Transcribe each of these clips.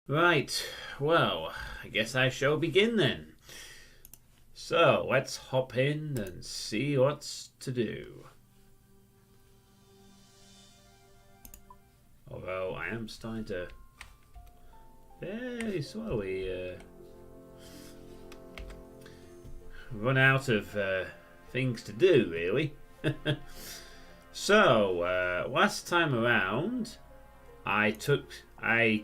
Right, well, I guess I shall begin then. So, let's hop in and see what's to do. Although, I am starting to very slowly run out of things to do, really. So, last time around, I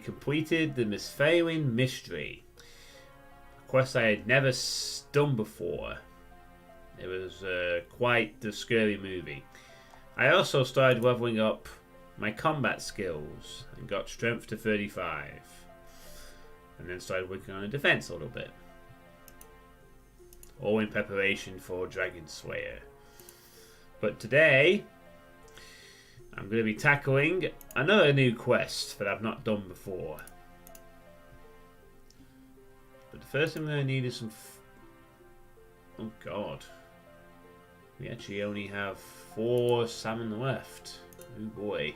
completed the Misfailing Mystery, a quest I had never done before. It was quite the scary movie. I also started leveling up my combat skills and got strength to 35, and then started working on a defense a little bit, all in preparation for Dragon Slayer. But today I'm going to be tackling another new quest that I've not done before. But the first thing I'm going to need is some... Oh god. We actually only have 4 salmon left. Oh boy.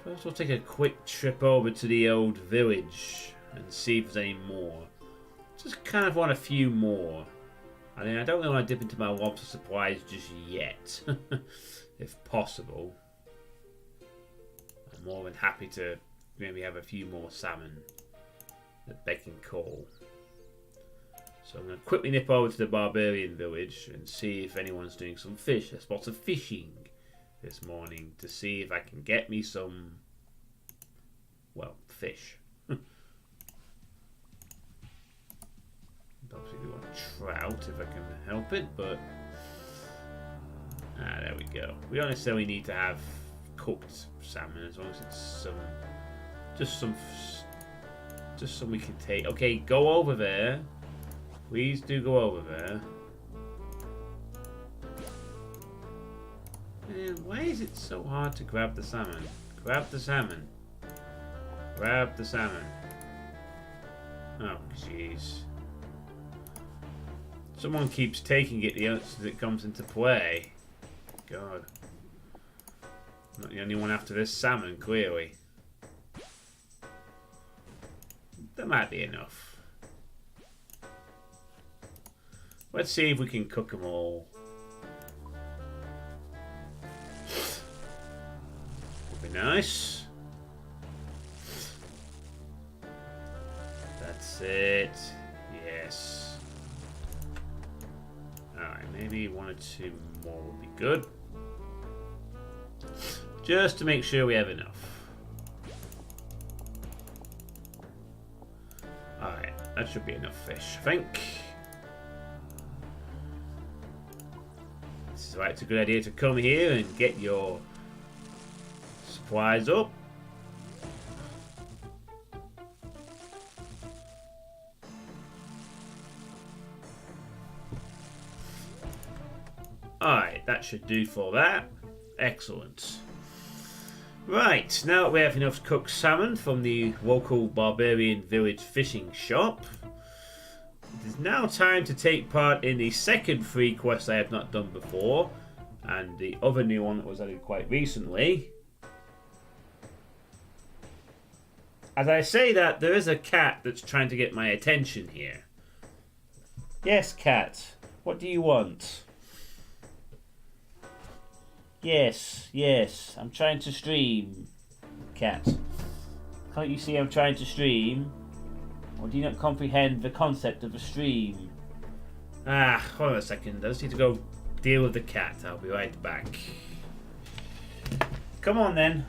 First we'll take a quick trip over to the old village and see if there's any more. Just kind of want a few more. I mean, I don't really want to dip into my lobster supplies just yet, if possible. I'm more than happy to maybe have a few more salmon that they can call. So I'm going to quickly nip over to the barbarian village and see if anyone's doing some fish. There's lots of fishing this morning to see if I can get me some, well, fish. Obviously we want trout if I can help it, but there we go. We don't necessarily need to have cooked salmon as long as it's just some we can take. Okay, go over there. Please do go over there. Man, why is it so hard to grab the salmon? Grab the salmon. Grab the salmon. Oh, jeez. Someone keeps taking it the instant it comes into play. God. I'm not the only one after this salmon, clearly. That might be enough. Let's see if we can cook them all. Would be nice. That's it. Yes. Alright, maybe 1 or 2 more would be good. Just to make sure we have enough. Alright, that should be enough fish, I think. This is why it's a good idea to come here and get your supplies up. Alright, that should do for that. Excellent. Right, now that we have enough cooked salmon from the local barbarian village fishing shop, it is now time to take part in the second free quest I have not done before, and the other new one that was added quite recently. As I say that, there is a cat that's trying to get my attention here. Yes, cat. What do you want? Yes, yes, I'm trying to stream, cat. Can't you see I'm trying to stream? Or do you not comprehend the concept of a stream? Hold on a second, I just need to go deal with the cat. I'll be right back. Come on then.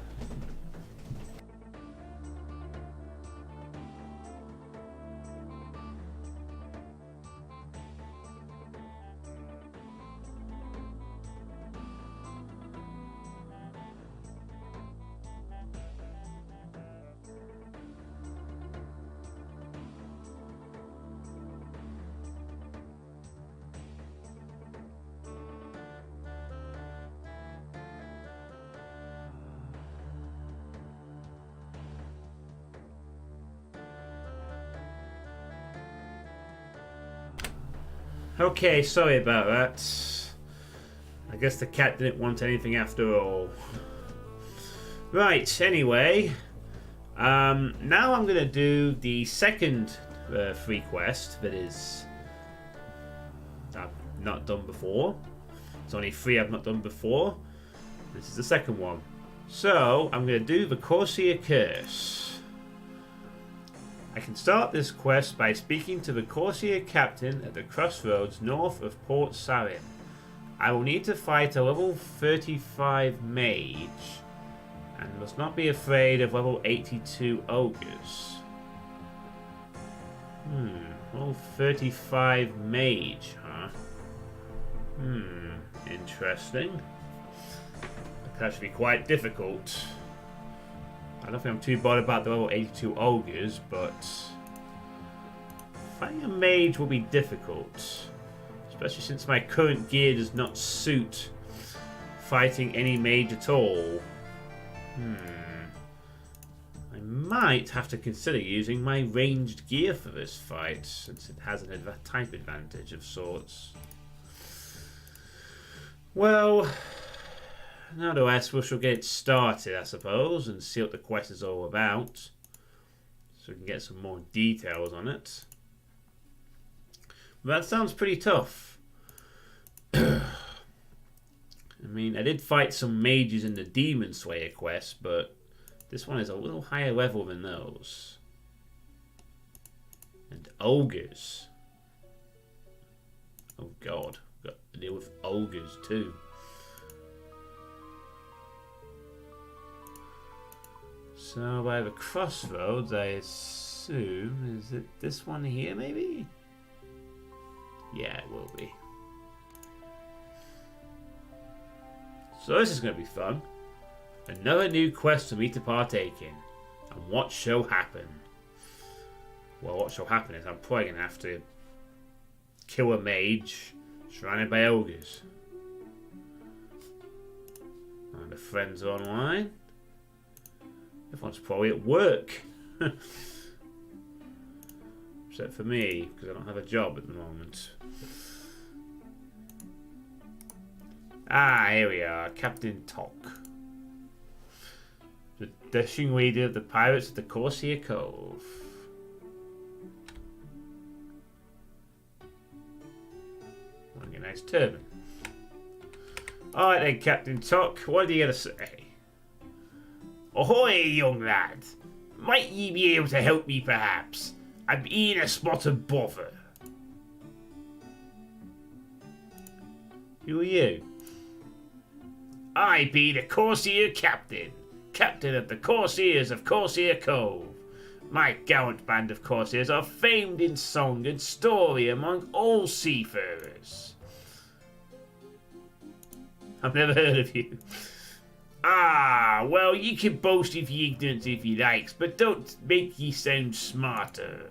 Okay, sorry about that. I guess the cat didn't want anything after all. Right, anyway. Now I'm going to do the second free quest that is... I've not done before. It's only 3 I've not done before. This is the second one. So, I'm going to do the Corsair Curse. I can start this quest by speaking to the Corsair captain at the crossroads north of Port Sarim. I will need to fight a level 35 mage and must not be afraid of level 82 ogres. Level 35 mage, huh? Interesting. That could actually be quite difficult. I don't think I'm too bothered about the level 82 ogres, but fighting a mage will be difficult. Especially since my current gear does not suit fighting any mage at all. I might have to consider using my ranged gear for this fight, since it has a type advantage of sorts. Well, nonetheless, we shall get started, I suppose, and see what the quest is all about, so we can get some more details on it. But that sounds pretty tough. I mean, I did fight some mages in the Demon Slayer quest, but this one is a little higher level than those. And ogres. Oh god, got to deal with ogres too. So by the crossroads, I assume, is it this one here maybe? Yeah, it will be. So this is going to be fun. Another new quest for me to partake in. And what shall happen? Well, what shall happen is I'm probably going to have to kill a mage surrounded by ogres. And the friends are online. Everyone's probably at work. Except for me, because I don't have a job at the moment. Ah, here we are, Captain Tok. The dashing leader of the pirates of the Corsair Cove. Wearing a nice turban. Alright then, Captain Tok, what do you got to say? Ahoy, young lad! Might ye be able to help me, perhaps? I'm in a spot of bother. Who are you? I be the Corsair captain. Captain of the Corsairs of Corsair Cove. My gallant band of Corsairs are famed in song and story among all seafarers. I've never heard of you. Ah, well, you can boast of your ignorance if you likes, but don't make ye sound smarter. ...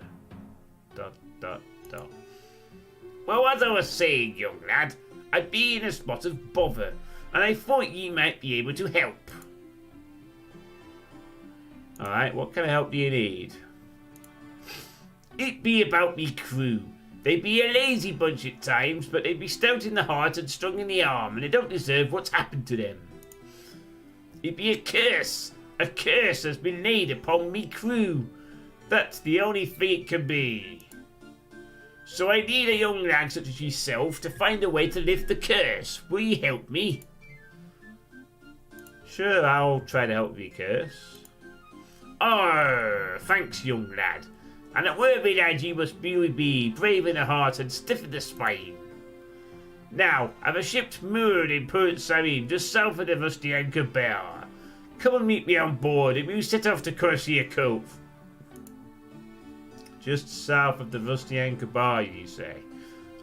Well, as I was saying, young lad, I be in a spot of bother, and I thought ye might be able to help. Alright, what kind of help do you need? It be about me crew. They be a lazy bunch at times, but they be stout in the heart and strong in the arm, and they don't deserve what's happened to them. It be a curse has been laid upon me crew. That's the only thing it can be. So I need a young lad such as yourself to find a way to lift the curse. Will you help me? Sure, I'll try to help the curse. Thanks, young lad. And a worthy lad you must really be, brave in the heart and stiff in the spine. Now, I've a ship moored in Port Sarim, just south of the Rusty Anchor Bar. Come and meet me on board, and we'll set off to Corsair Cove. Just south of the Rusty Anchor Bar, you say?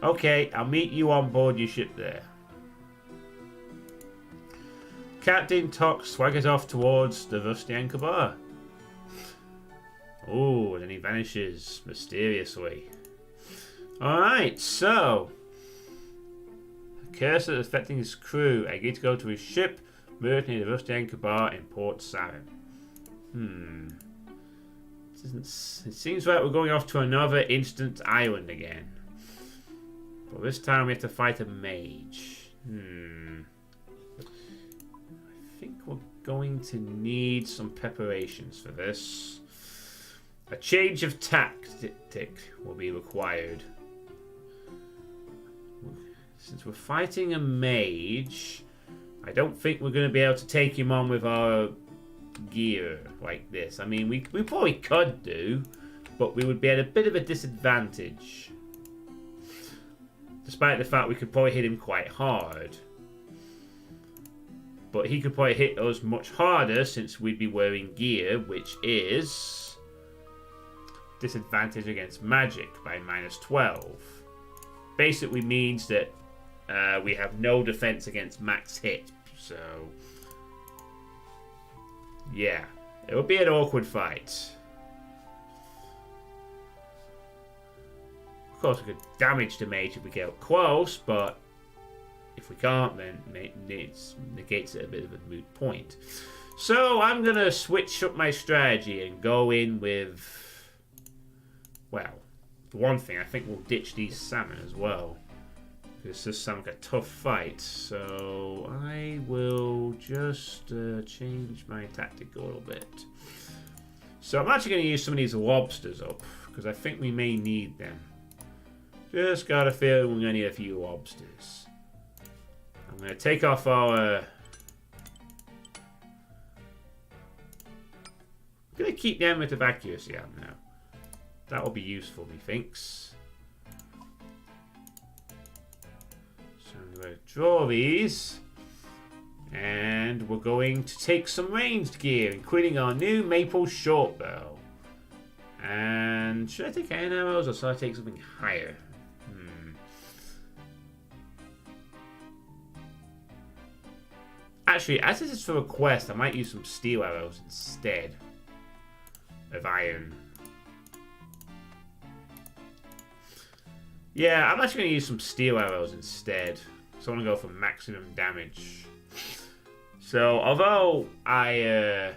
Okay, I'll meet you on board your ship there. Captain Tok swaggers off towards the Rusty Anchor Bar. Oh, and then he vanishes mysteriously. Alright, so... a curse is affecting his crew. I get to go to his ship, moored near the Rusty Anchor Bar in Port Sarim. It seems like we're going off to another instant island again. But this time we have to fight a mage. going to need some preparations for this. A change of tactic will be required. Since we're fighting a mage, I don't think we're going to be able to take him on with our gear like this. I mean, we probably could do, but we would be at a bit of a disadvantage. Despite the fact we could probably hit him quite hard. But he could probably hit us much harder since we'd be wearing gear, which is disadvantage against magic by -12. Basically means that we have no defense against max hit. So, yeah, it would be an awkward fight. Of course, we could damage the mage if we get up close, but if we can't, then it negates it a bit of a moot point. So I'm going to switch up my strategy and go in with, well, for one thing, I think we'll ditch these salmon as well. This does sound like a tough fight, so I will just change my tactic a little bit. So I'm actually going to use some of these lobsters up, because I think we may need them. Just got a feeling we're going to need a few lobsters. I'm going to take off our... I'm going to keep the element of accuracy out now. That will be useful, methinks. So I'm going to draw these. And we're going to take some ranged gear, including our new maple shortbow. And should I take iron arrows or should I take something higher? Actually, as this is for a quest, I might use some steel arrows instead of iron. Yeah, I'm actually going to use some steel arrows instead. So I want to go for maximum damage. So, although I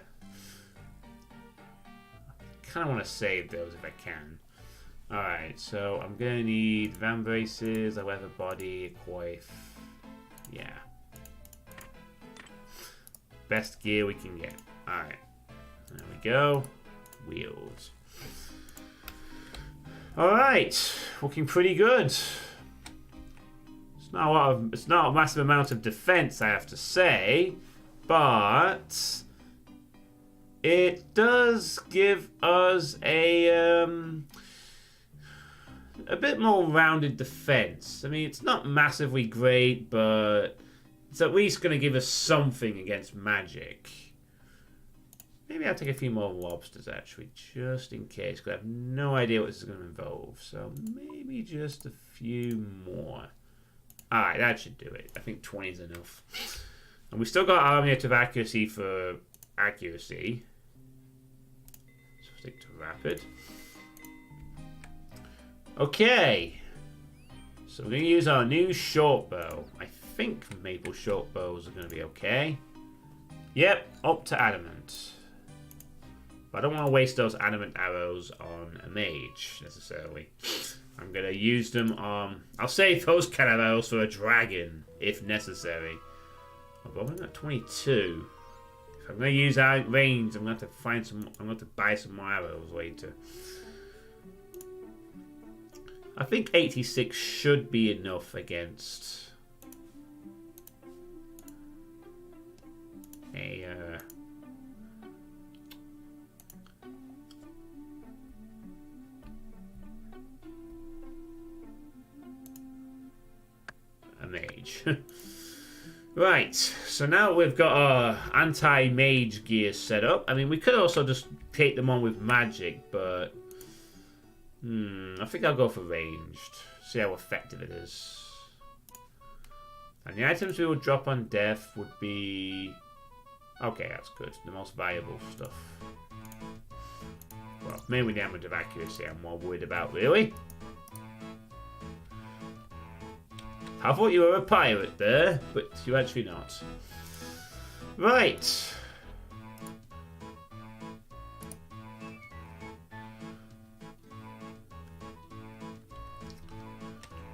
kind of want to save those if I can. Alright, so I'm going to need van braces, a leather body, a coif. Yeah. Best gear we can get. Alright. There we go. Wheels. Alright. Looking pretty good. It's not a massive amount of defense, I have to say. But it does give us a bit more rounded defense. I mean, it's not massively great, but it's at least going to give us something against magic. Maybe I'll take a few more lobsters, actually, just in case, because I have no idea what this is going to involve. So maybe just a few more. Alright, that should do it. I think 20 is enough. And we still got our amulet of accuracy for accuracy. So stick to rapid. Okay. So we're going to use our new short bow. I think maple short bows are going to be okay. Yep, up to adamant. But I don't want to waste those adamant arrows on a mage, necessarily. I'm going to use them on... I'll save those kind of arrows for a dragon, if necessary. Although I'm at 22. If I'm going to use range, I'm going to find some... I'm going to buy some more arrows later. I think 86 should be enough against a mage. Right, so now we've got our anti-mage gear set up. I mean, we could also just take them on with magic, but I think I'll go for ranged. See how effective it is. And the items we would drop on death would be... Okay, that's good. The most valuable stuff. Well, mainly the amulet of accuracy I'm more worried about, really. I thought you were a pirate there, but you're actually not. Right.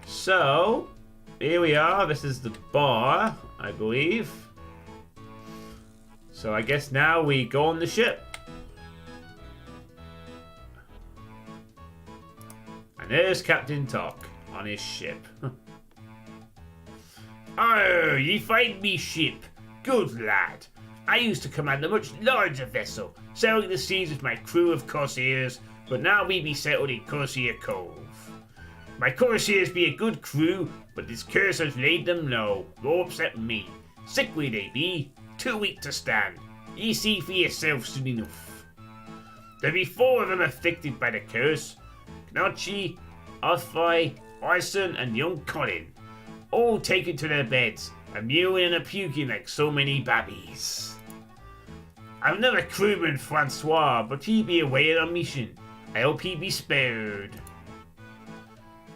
So, here we are. This is the bar, I believe. So I guess now we go on the ship. And there's Captain Talk on his ship. Oh, ye find me ship. Good lad. I used to command a much larger vessel, sailing the seas with my crew of Corsairs, but now we be settled in Corsair Cove. My Corsairs be a good crew, but this curse has laid them low, low upset me. Sickly they be, too weak to stand. Ye see for yourself soon enough. There be 4 of them afflicted by the curse. Knotchy, Othai, Arson, and young Colin. All taken to their beds, a mewing and a puking like so many babbies. I'm another crewman, Francois, but he be away on a mission. I hope he be spared.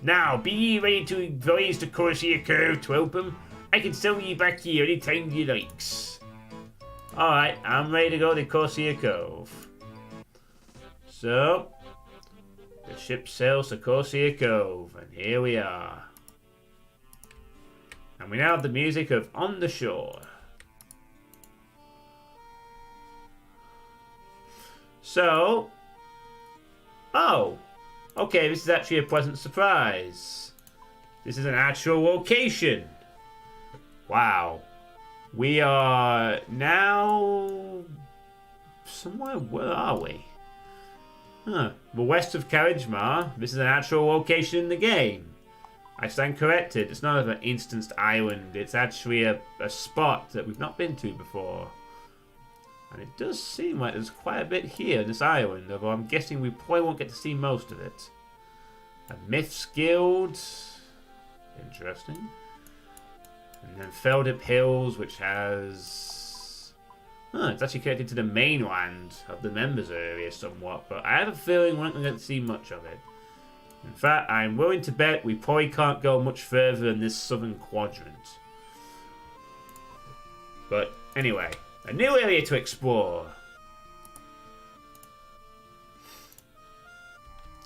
Now, be ye ready to voyage to Corsair Cove to help him? I can sell ye back here any time you likes. Alright, I'm ready to go to Corsair Cove. So, the ship sails to Corsair Cove, and here we are. And we now have the music of On the Shore. So, oh, okay, this is actually a pleasant surprise. This is an actual location. Wow. We are now somewhere, where are we? Huh, the west of Carrigemar. This is an actual location in the game. I stand corrected. It's not an instanced island. It's actually a spot that we've not been to before. And it does seem like there's quite a bit here in this island, although I'm guessing we probably won't get to see most of it. A Myths Guild. Interesting. And then Feldip Hills, which has... it's actually connected to the mainland of the members area somewhat, but I have a feeling we're not going to get to see much of it. In fact, I'm willing to bet we probably can't go much further in this southern quadrant. But anyway, a new area to explore.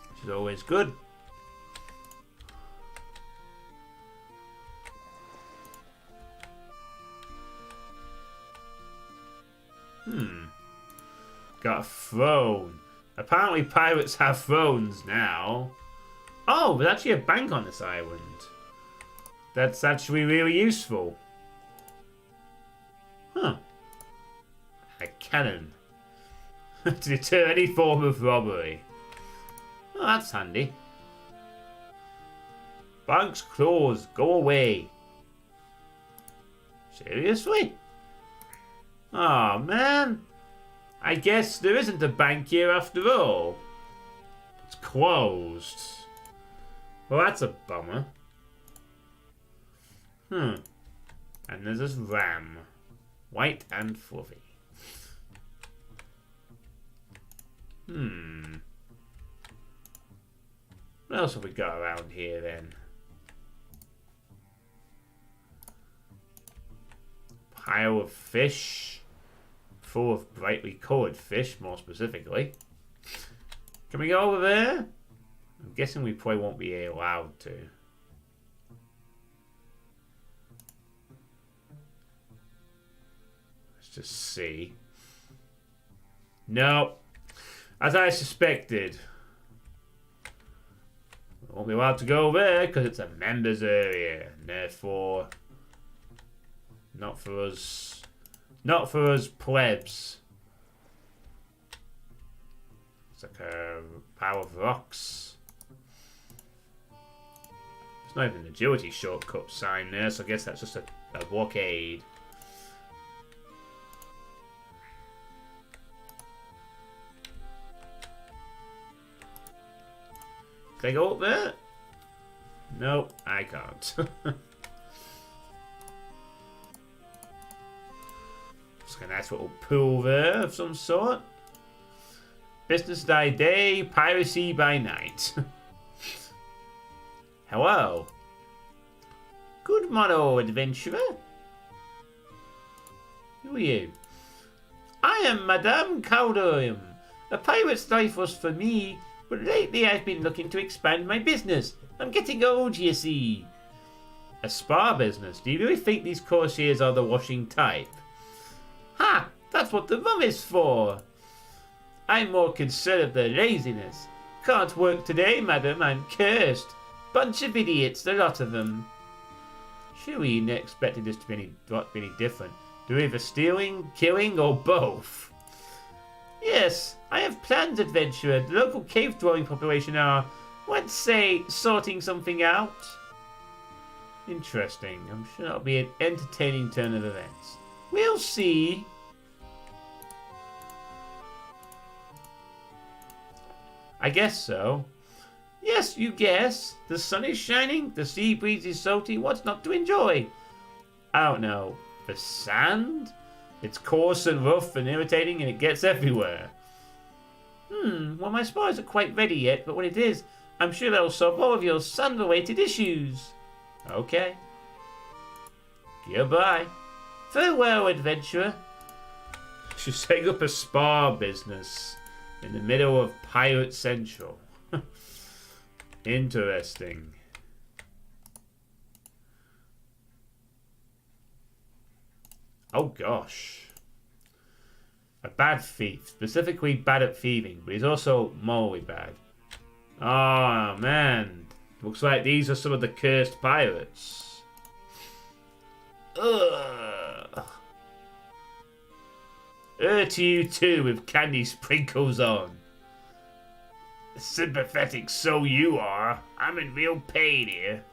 Which is always good. Got a throne. Apparently pirates have thrones now. Oh, there's actually a bank on this island. That's actually really useful. Huh. A cannon. To deter any form of robbery. Oh, that's handy. Bank's closed. Go away. Seriously? Oh, man. I guess there isn't a bank here after all. It's closed. Well, that's a bummer. And there's this ram. White and fluffy. What else have we got around here then? Pile of fish. Full of brightly coloured fish, more specifically. Can we go over there? I'm guessing we probably won't be allowed to. Let's just see. No. As I suspected. We won't be allowed to go there because it's a members area. And therefore, not for us. Not for us plebs. It's like a pile of rocks. There's not even an agility shortcut sign there, so I guess that's just a blockade. Can I go up there? Nope, I can't. A nice little pool there of some sort. Business by day, piracy by night. Hello. Good morrow, adventurer. Who are you? I am Madame Caldorium. A pirate's life was for me, but lately I've been looking to expand my business. I'm getting old, you see. A spa business? Do you really think these Corsairs are the washing type? Ha! That's what the rum is for. I'm more concerned of their laziness. Can't work today, madam. I'm cursed. Bunch of idiots, the lot of them. Surely you didn't expect this to be any different. Do either stealing, killing, or both? Yes, I have plans, adventurer. The local cave-dwelling population are, let's say, sorting something out. Interesting. I'm sure that'll be an entertaining turn of events. We'll see. I guess so. Yes, you guess. The sun is shining, the sea breeze is salty. What's not to enjoy? I don't know. The sand? It's coarse and rough and irritating and it gets everywhere. Well, my spars aren't quite ready yet, but when it is, I'm sure that'll solve all of your sand-related issues. Okay. Goodbye. Farewell, adventurer. She's setting up a spa business in the middle of Pirate Central. Interesting. Oh gosh. A bad thief. Specifically bad at thieving, but he's also morally bad. Oh man. Looks like these are some of the cursed pirates. Ugh. To you too with candy sprinkles on. Sympathetic so you are. I'm in real pain here.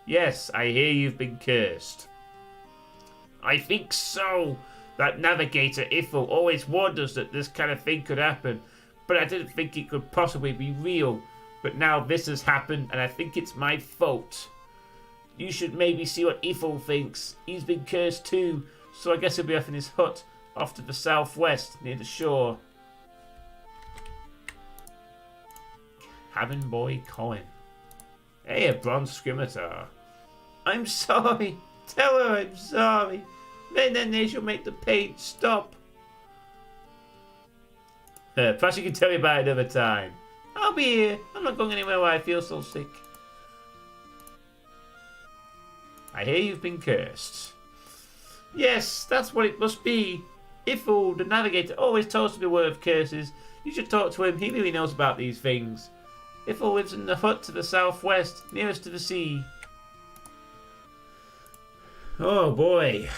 Yes, I hear you've been cursed. I think so. That navigator Ithel always warned us that this kind of thing could happen, but I didn't think it could possibly be real. But now this has happened, and I think it's my fault. You should maybe see what Ithel thinks. He's been cursed too, so I guess he'll be off in his hut, off to the southwest, near the shore. Cabin boy Colin. Hey, a bronze scimitar. I'm sorry. Tell her I'm sorry. Then they shall make the pain stop. Perhaps you can tell me about it another time. I'll be here. I'm not going anywhere where I feel so sick. I hear you've been cursed. Yes, that's what it must be. Ithel, the navigator, always told us to beware of curses. You should talk to him. He really knows about these things. Ithel lives in the hut to the southwest, nearest to the sea. Oh boy.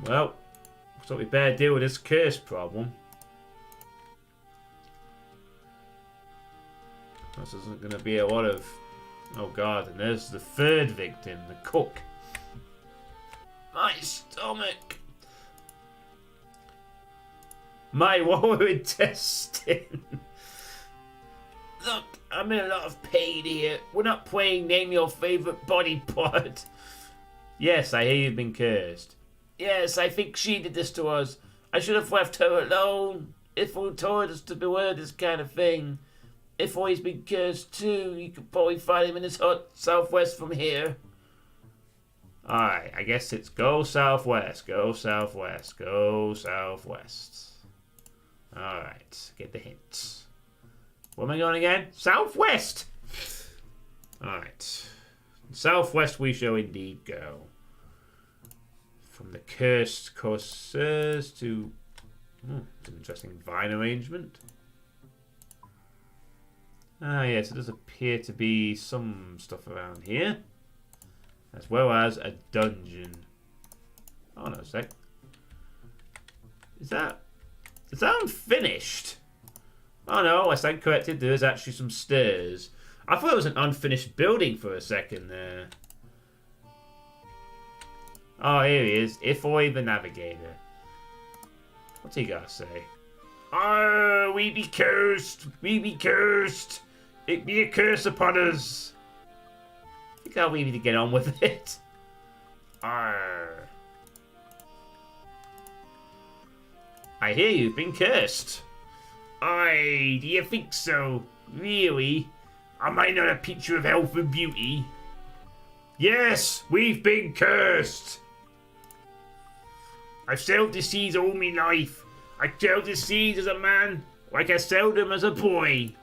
Well, looks like we better deal with this curse problem. This isn't going to be a lot of... Oh god, and there's the third victim, the cook. My stomach. My lower intestine. Look, I'm in a lot of pain here. We're not playing Name Your Favourite Body Part. Yes, I hear you've been cursed. Yes, I think she did this to us. I should have left her alone. Ithel told us to beware this kind of thing. Ithel has been cursed too. You could probably find him in his hut southwest from here. Alright, I guess it's go southwest, go southwest, go southwest. Alright, get the hints. Where am I going again? Southwest! Alright. Southwest we shall indeed go. From the cursed Corsairs to... it's an interesting vine arrangement. Ah yes, it does appear to be some stuff around here. As well as a dungeon. Oh no, a sec. Is that unfinished? Oh no, I stand corrected. There is actually some stairs. I thought it was an unfinished building for a second there. Oh, here he is. Ithel the navigator. What's he got to say? Oh, we be cursed. We be cursed. It be a curse upon us. I think I'll leave you to get on with it. Arr. I hear you've been cursed. Aye, do you think so? Really? Am I not a picture of health and beauty? Yes, we've been cursed. I've sailed the seas all my life. I sailed the seas as a man, like I sailed them as a boy.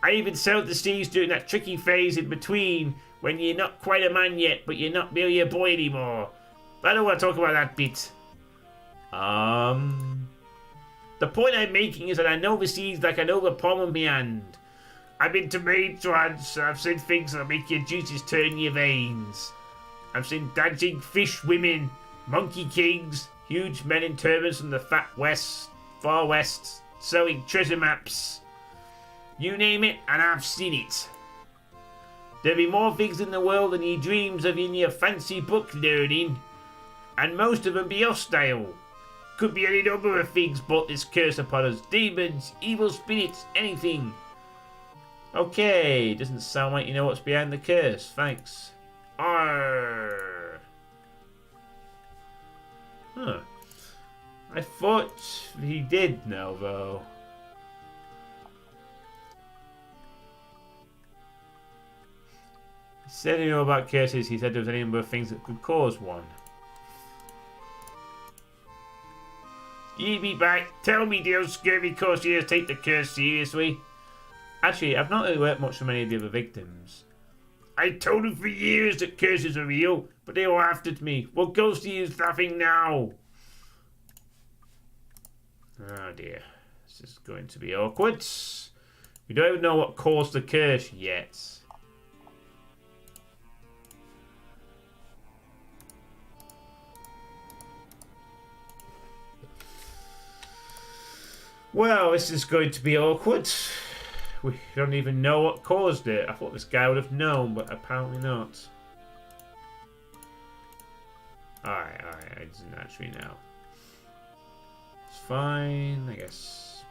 I even sailed the seas during that tricky phase in between when you're not quite a man yet, but you're not really a boy anymore. But I don't want to talk about that bit. The point I'm making is that I know the seas like I know the palm of my hand. I've been to maids once, I've seen things that'll make your juices turn in your veins. I've seen dancing fish women, monkey kings, huge men in turbans from the far west, selling treasure maps. You name it, and I've seen it. There'll be more things in the world than you dreams of in your fancy book learning, and most of them be hostile. Could be any number of things brought this curse upon us. Demons, evil spirits, anything. Okay, doesn't sound like you know what's behind the curse. Thanks. Arrgh. Huh. I thought he did know, though. He said he knew about curses. He said there was any number of things that could cause one. You be back. Tell me, dear scurvy courtiers take the curse seriously. Actually, I've not really worked much for many of the other victims. I told them for years that curses are real, but they laughed at me. What goes to you laughing now? Oh dear. This is going to be awkward. We don't even know what caused the curse yet. Well, this is going to be awkward. We don't even know what caused it. I thought this guy would have known, but apparently not. Alright, I didn't actually know. It's fine, I guess.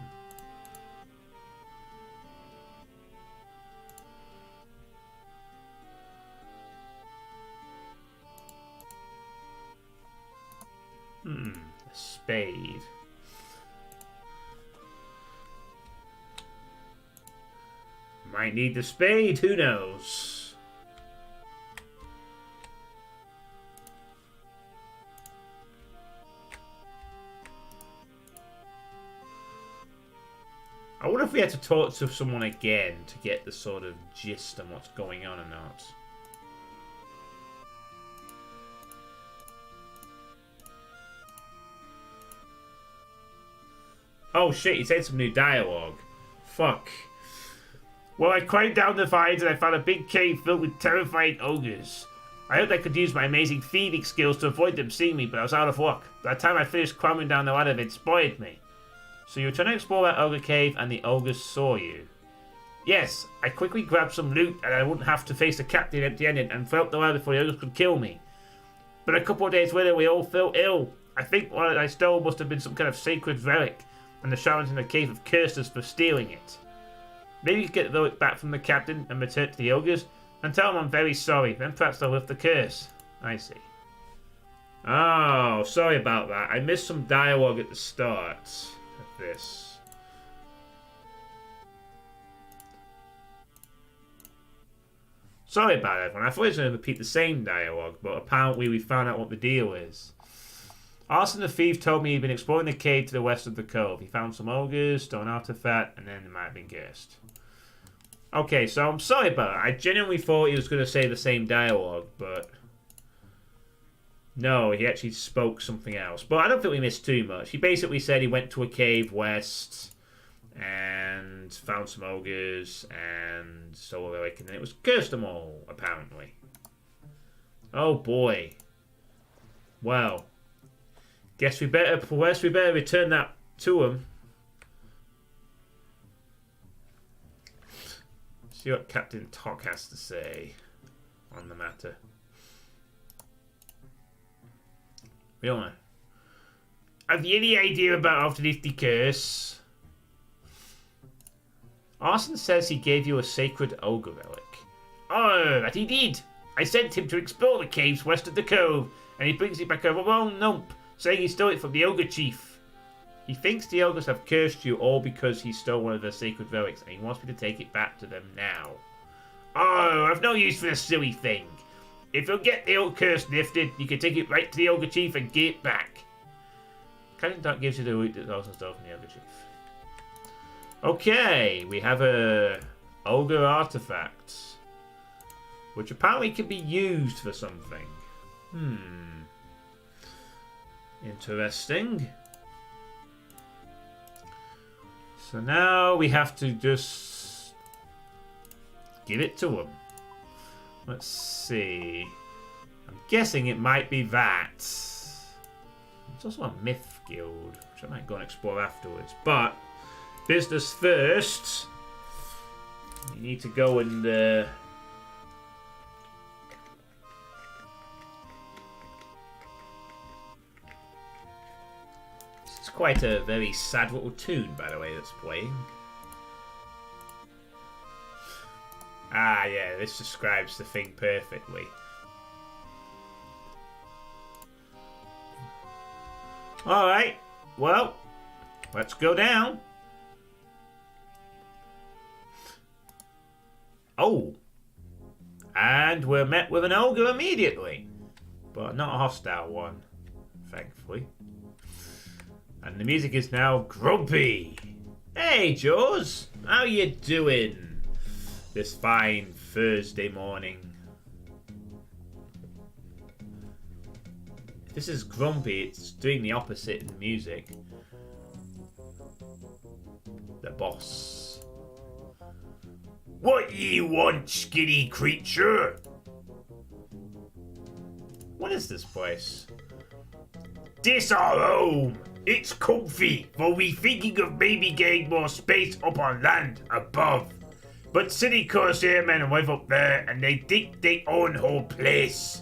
A spade. Might need the spade, who knows? I wonder if we had to talk to someone again to get the sort of gist on what's going on or not. Oh shit, he said some new dialogue. Fuck. Well, I climbed down the vines and I found a big cave filled with terrifying ogres. I hoped I could use my amazing thieving skills to avoid them seeing me, but I was out of luck. By the time I finished climbing down the ladder, they'd spotted me. So you were trying to explore that ogre cave and the ogres saw you? Yes, I quickly grabbed some loot and I wouldn't have to face the captain empty-handed and fell up the ladder before the ogres could kill me. But a couple of days later, we all fell ill. I think what I stole must have been some kind of sacred relic, and the shamans in the cave have cursed us for stealing it. Maybe you could get the relic back from the captain and return it to the ogres, and tell them I'm very sorry, then perhaps they'll lift the curse. I see. Oh, sorry about that. I missed some dialogue at the start of this. Sorry about it, everyone. I thought I was going to repeat the same dialogue, but apparently we found out what the deal is. Arson the thief told me he'd been exploring the cave to the west of the cove. He found some ogres, stole an artifact, and then it might have been cursed. Okay, so I'm sorry about it. I genuinely thought he was going to say the same dialogue, but no, he actually spoke something else. But I don't think we missed too much. He basically said he went to a cave west and found some ogres and stole a relic, and then it was cursed them all, apparently. Oh boy. Well, guess we better return that to him. See what Captain Tock has to say on the matter. We don't know. Have you any idea about how to lift the curse? Arson says he gave you a sacred ogre relic. Oh, that he did. I sent him to explore the caves west of the cove, and he brings it back over one lump, saying he stole it from the ogre chief. He thinks the ogres have cursed you all because he stole one of their sacred relics, and he wants me to take it back to them now. Oh, I've no use for this silly thing. If you'll get the old curse lifted, you can take it right to the ogre chief and get it back. Captain Duck gives you the loot that also stole from the ogre chief. Okay, we have a ogre artifacts, which apparently can be used for something. Interesting. So now we have to just give it to them. Let's see. I'm guessing it might be that. It's also a myth guild, which I might go and explore afterwards. But business first. You need to go and it's quite a very sad little tune, by the way, that's playing. Ah, yeah, this describes the thing perfectly. Alright, well, let's go down. Oh, and we're met with an ogre immediately, but not a hostile one, thankfully. And the music is now grumpy. Hey, Jaws, how you doing this fine Thursday morning? If this is grumpy, it's doing the opposite in the music. The boss. What ye want, skinny creature? What is this place? This our home. It's comfy, for we thinking of maybe getting more space up on land above. But city Corsair men live up there and they think they own whole place.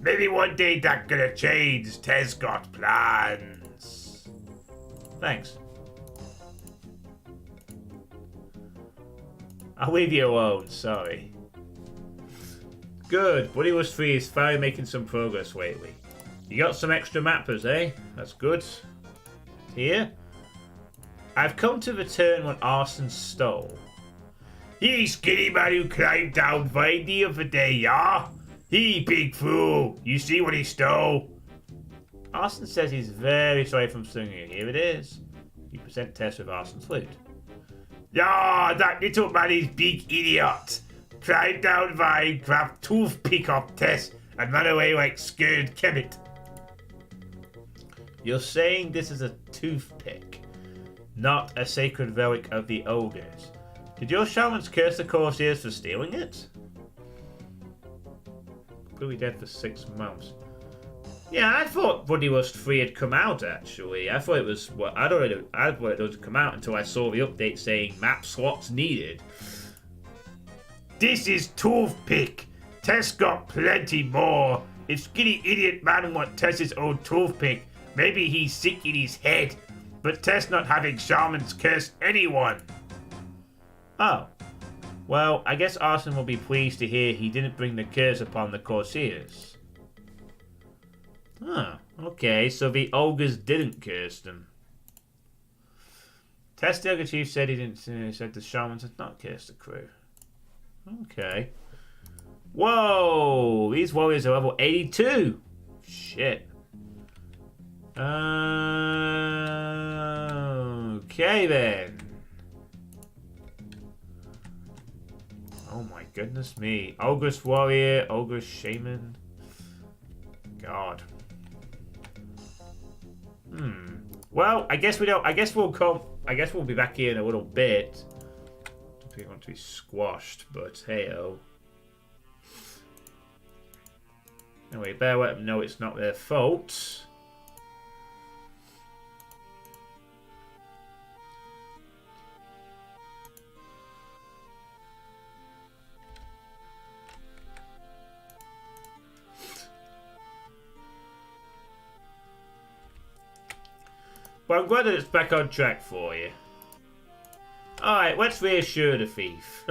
Maybe one day that gonna change. Tez got plans. Thanks. I'll leave you alone, sorry. Good, Buddy Was Free is finally making some progress lately. You got some extra mappers, eh? That's good. Here? I've come to return what Arson stole. He skinny man who climbed down Vine the other day, yeah? He big fool. You see what he stole? Arson says he's very sorry for stealing it. Here it is. You present Tess with Arson's flute. Yeah, that little man is big idiot. Climbed down Vine, grabbed toothpick off Tess, and ran away like scared Kemet. You're saying this is a toothpick, not a sacred relic of the ogres. Did your shamans curse the Corsairs for stealing it? Completely dead for 6 months. Yeah, I thought Buddy Was Free had come out actually. I thought it was I thought it would come out until I saw the update saying map slots needed. This is toothpick. Tess got plenty more. If skinny idiot man wants Tess's own toothpick, maybe he's sick in his head. But Tess not having shamans curse anyone. Oh. Well, I guess Arson will be pleased to hear he didn't bring the curse upon the Corsairs. Oh, okay, so the ogres didn't curse them. Tess the Ogre Chief said he didn't. Said the shamans had not cursed the crew. Okay. Whoa! These warriors are level 82. Shit. Okay then. Oh my goodness me! Ogress warrior, ogress shaman. God. Well, I guess we don't. I guess we'll come. I guess we'll be back here in a little bit. Don't think I want to be squashed, but hey-oh. Anyway, better let them know it's not their fault. Well, I'm glad that it's back on track for you. Alright, let's reassure the thief.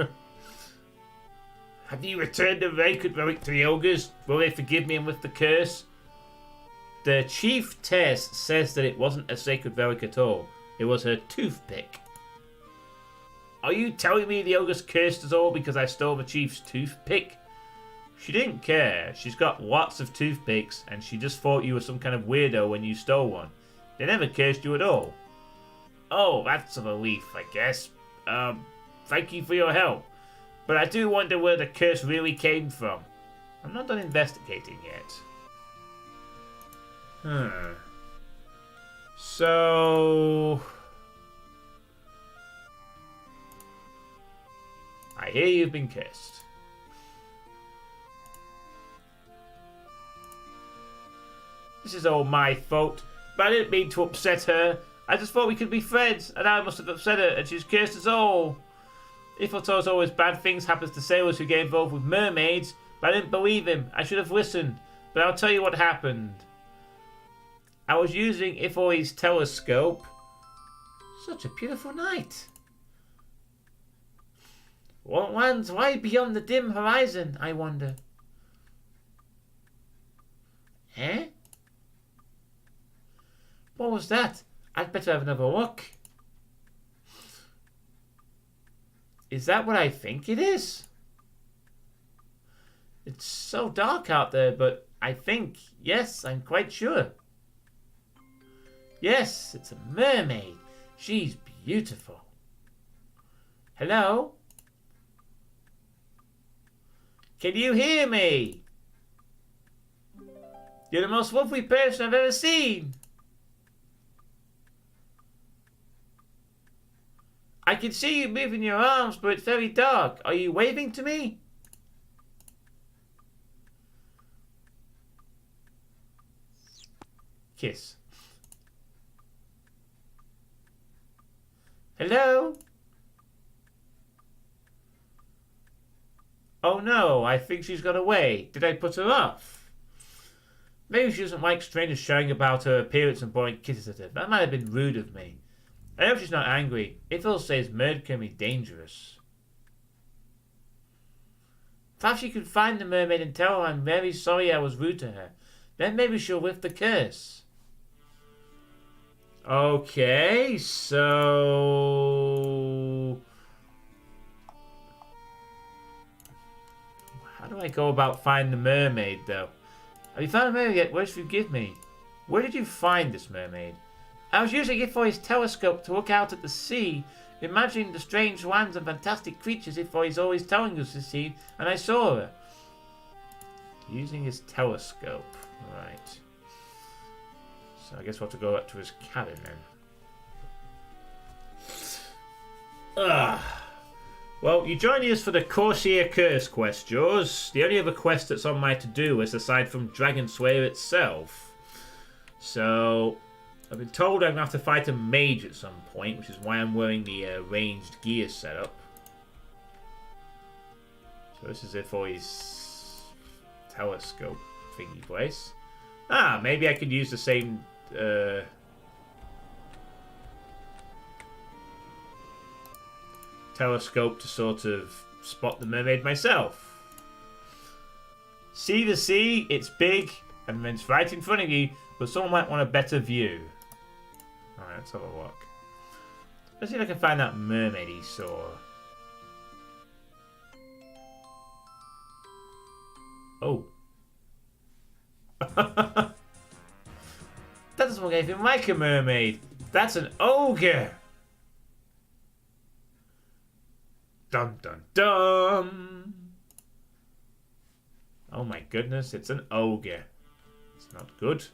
Have you returned the sacred relic to the ogres? Will they forgive me and lift the curse? The chief Tess says that it wasn't a sacred relic at all. It was her toothpick. Are you telling me the ogres cursed us all because I stole the chief's toothpick? She didn't care. She's got lots of toothpicks and she just thought you were some kind of weirdo when you stole one. They never cursed you at all. Oh, that's a relief, I guess. Thank you for your help. But I do wonder where the curse really came from. I'm not done investigating yet. So... I hear you've been cursed. This is all my fault, but I didn't mean to upset her. I just thought we could be friends, and I must have upset her, and she's cursed us all. If I told us always bad things happens to sailors who get involved with mermaids, but I didn't believe him. I should have listened, but I'll tell you what happened. I was using Ifoi's telescope. Such a beautiful night. What lands lie beyond the dim horizon, I wonder? Eh? What was that? I'd better have another look. Is that what I think it is? It's so dark out there, but I think, yes, I'm quite sure. Yes, it's a mermaid. She's beautiful. Hello? Can you hear me? You're the most lovely person I've ever seen. I can see you moving your arms, but it's very dark. Are you waving to me? Kiss. Hello? Oh no, I think she's got away. Did I put her off? Maybe she doesn't like strangers shouting about her appearance and blowing kisses at her. That might have been rude of me. I hope she's not angry. Ithil says murder can be dangerous. Perhaps she could find the mermaid and tell her I'm very sorry I was rude to her. Then maybe she'll lift the curse. Okay, so... How do I go about finding the mermaid, though? Have you found the mermaid yet? Where's forgive me? Where did you find this mermaid? I was using Ifoi's telescope to look out at the sea, imagining the strange lands and fantastic creatures Ifoi's always telling us to see, and I saw her. Using his telescope. Right. So I guess we'll have to go up to his cabin then. Well, you're joining us for the Corsair Cove quest, Jaws. The only other quest that's on my to-do list aside from Dragon Slayer itself. So... I've been told I'm going to have to fight a mage at some point, which is why I'm wearing the ranged gear setup. So this is Ifoi's telescope thingy place. Ah, maybe I could use the same... telescope to sort of spot the mermaid myself. See the sea, it's big, and it's right in front of you, but someone might want a better view. Alright, let's have a look. Let's see if I can find that mermaid he saw. Oh. That doesn't look anything like a mermaid. That's an ogre. Dun dun dun. Oh my goodness, it's an ogre. It's not good.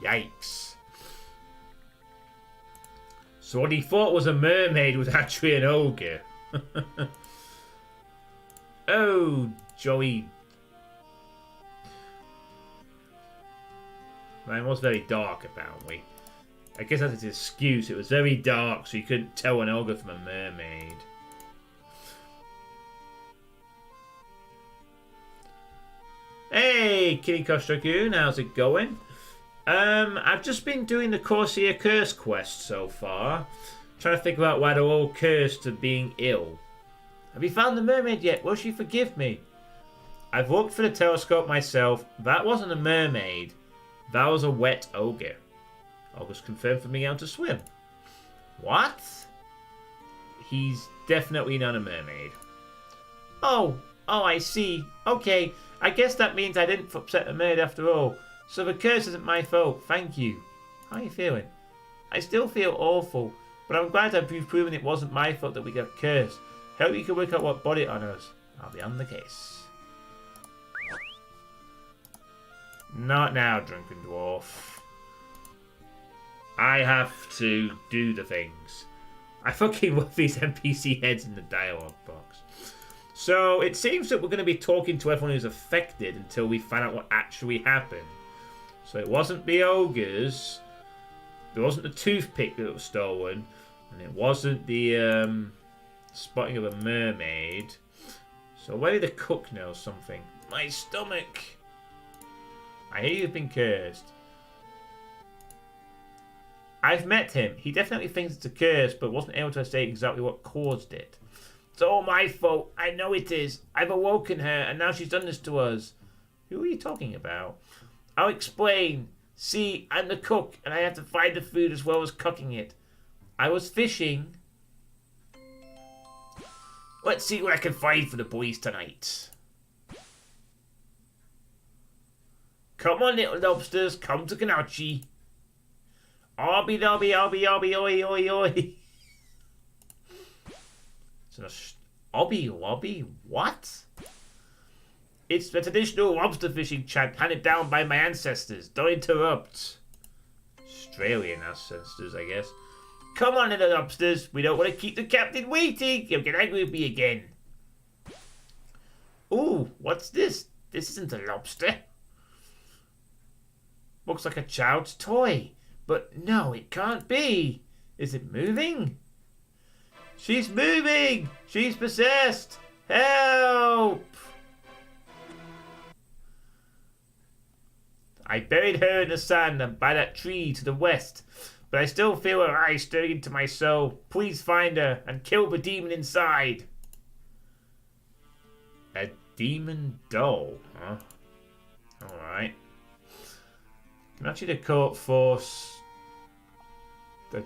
Yikes. So what he thought was a mermaid was actually an ogre. Oh, Joey. Man, it was very dark, apparently. I guess that's his excuse. It was very dark, so you couldn't tell an ogre from a mermaid. Hey, Kitty Dragoon, how's it going? I've just been doing the Corsair Cove quest so far. Trying to figure out why they're all cursed to being ill. Have you found the mermaid yet? Will she forgive me? I've looked for the telescope myself. That wasn't a mermaid. That was a wet ogre. Ogre's confirmed for being able to swim. What? He's definitely not a mermaid. Oh, Oh, I see. Okay, I guess that means I didn't upset the maid after all. So the curse isn't my fault. Thank you. How are you feeling? I still feel awful, but I'm glad that you've proven it wasn't my fault that we got cursed. Hope you can work out what brought it on us. I'll be on the case. Not now, drunken dwarf. I have to do the things. I fucking love these NPC heads in the dialogue box. So it seems that we're going to be talking to everyone who's affected until we find out what actually happened. So it wasn't the ogres, there wasn't the toothpick that was stolen, and it wasn't the spotting of a mermaid. So maybe the cook knows something. My stomach! I hear you've been cursed. I've met him. He definitely thinks it's a curse, but wasn't able to say exactly what caused it. It's all my fault. I know it is. I've awoken her, and now she's done this to us. Who are you talking about? I'll explain. See, I'm the cook, and I have to find the food as well as cooking it. I was fishing. Let's see what I can find for the boys tonight. Come on, little lobsters. Come to Canauchi. Obby dobby, obby, obby, oi, oi, oi. It's obby, lobby? What? It's the traditional lobster fishing chant handed down by my ancestors. Don't interrupt. Australian ancestors, I guess. Come on, little lobsters. We don't want to keep the captain waiting. He'll get angry with me again. Ooh, what's this? This isn't a lobster. Looks like a child's toy. But no, it can't be. Is it moving? She's moving! She's possessed! Help! I buried her in the sand and by that tree to the west, but I still feel her eyes staring into my soul. Please find her and kill the demon inside. A demon doll, huh? Alright. Actually, the court force that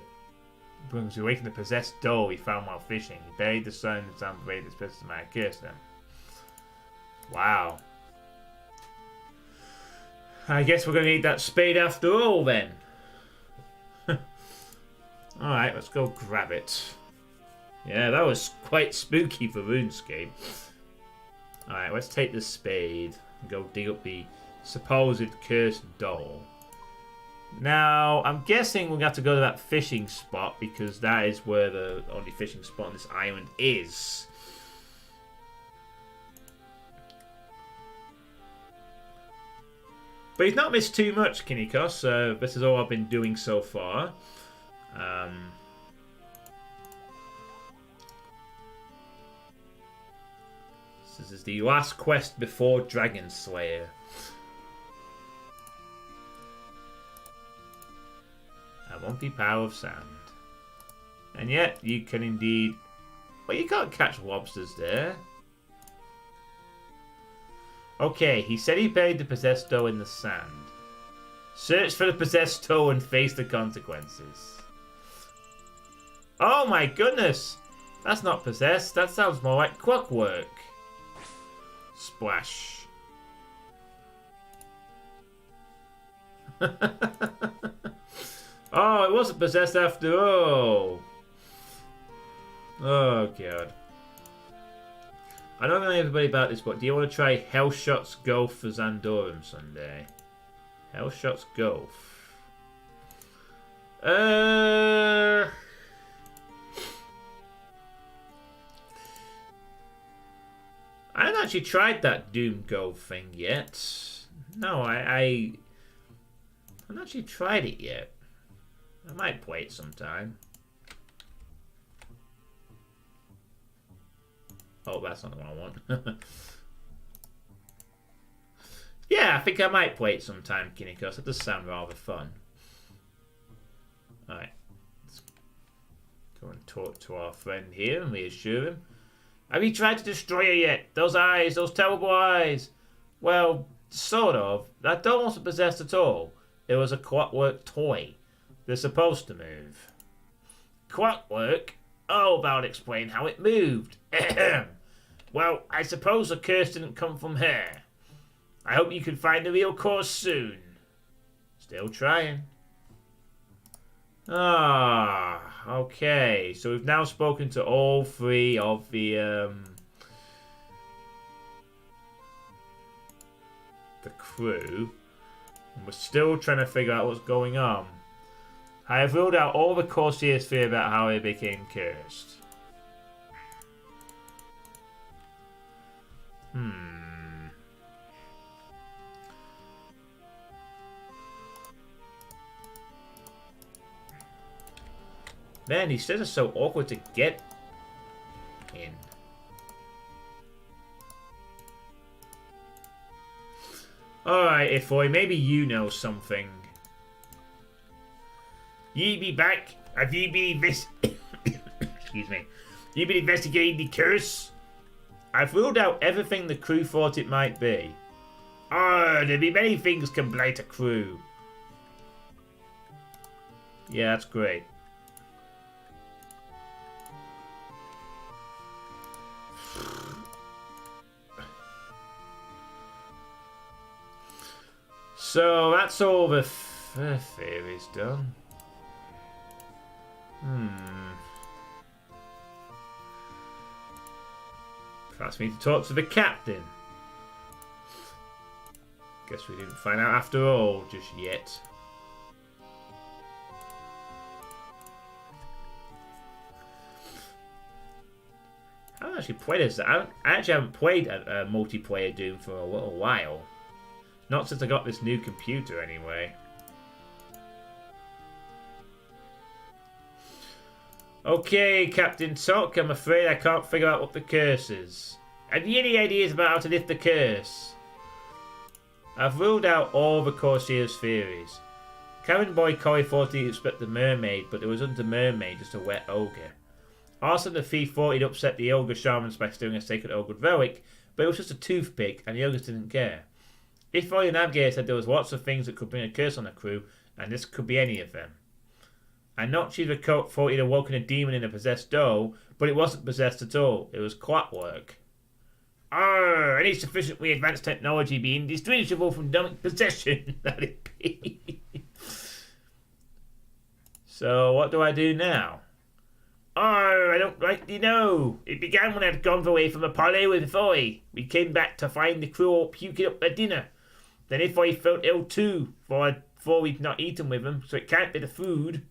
brings you away from the possessed doll he found while fishing. He buried the son and some way this person might curse them. Wow. I guess we're going to need that spade after all then. Alright, let's go grab it. Yeah, that was quite spooky for Runescape. Alright, let's take the spade and go dig up the supposed cursed doll. Now, I'm guessing we're going to have to go to that fishing spot because that is where the only fishing spot on this island is. But he's not missed too much, Kinikos. This is all I've been doing so far. This is the last quest before Dragon Slayer. A lumpy pile of sand. And yet, you can indeed... Well, you can't catch lobsters there. Okay, he said he buried the possessed doll in the sand. Search for the possessed doll and face the consequences. Oh my goodness! That's not possessed. That sounds more like clockwork. Splash. Oh, it wasn't possessed after all. Oh, God. I don't know everybody about this, but do you want to try Hellshot's Golf for Zandorum Sunday? Hellshot's Golf. I haven't actually tried that Doom Golf thing yet. No, I haven't actually tried it yet. I might play it sometime. Oh, that's not the one I want. Yeah, I think I might play it sometime, Kinikos. It does sound rather fun. Alright. Let's go and talk to our friend here and reassure him. Have you tried to destroy her yet? Those eyes, those terrible eyes. Well, sort of. That doll wasn't possessed at all. It was a clockwork toy. They're supposed to move. Clockwork? Oh, that'll explain how it moved. Well, I suppose the curse didn't come from her. I hope you can find the real cause soon. Still trying. Ah, okay. So we've now spoken to all three of the crew. And we're still trying to figure out what's going on. I have ruled out all the Corsair's fear about how he became cursed. Man, these stairs are so awkward to get in. Alright, Ifoy, maybe you know something. Ye be back? Have ye been excuse me. You been investigating the curse? I've ruled out everything the crew thought it might be. Oh, there be many things can blight a crew. Yeah, that's great. So that's all the theories done. Perhaps we need to talk to the captain. Guess we didn't find out after all just yet. I haven't actually played this. I actually haven't played a multiplayer Doom for a little while. Not since I got this new computer, anyway. Okay, Captain Sock, I'm afraid I can't figure out what the curse is. Have you any ideas about how to lift the curse? I've ruled out all the Corsair's theories. Cabin boy Corey thought he'd upset the mermaid, but it was under mermaid, just a wet ogre. Also, the thief thought he'd upset the ogre shamans by stealing a sacred ogre relic, but it was just a toothpick, and the ogres didn't care. If the navigator said there was lots of things that could bring a curse on the crew, and this could be any of them. And Notchy the coat thought he'd awoken a demon in a possessed doll, but it wasn't possessed at all. It was clockwork. Oh, any sufficiently advanced technology be indistinguishable from demonic possession, that it be. So, what do I do now? Oh, I don't rightly know. It began when I'd gone away from a parley with Foy. We came back to find the crew all puking up their dinner. Then Foy felt ill too, for we'd not eaten with him, so it can't be the food.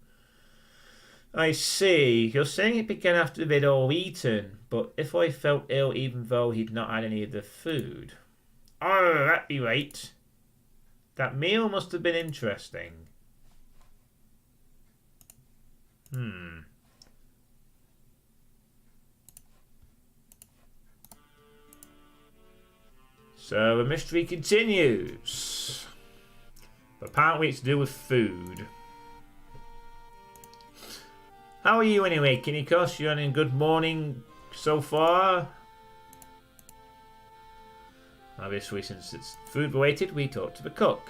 I see. You're saying it began after they'd all eaten, but Foy felt ill even though he'd not had any of the food. Oh, that be right. That meal must have been interesting. So the mystery continues. But apparently it's to do with food. How are you anyway, Kinikos? You having a good morning so far? Obviously, since it's food related, we talk to the cook.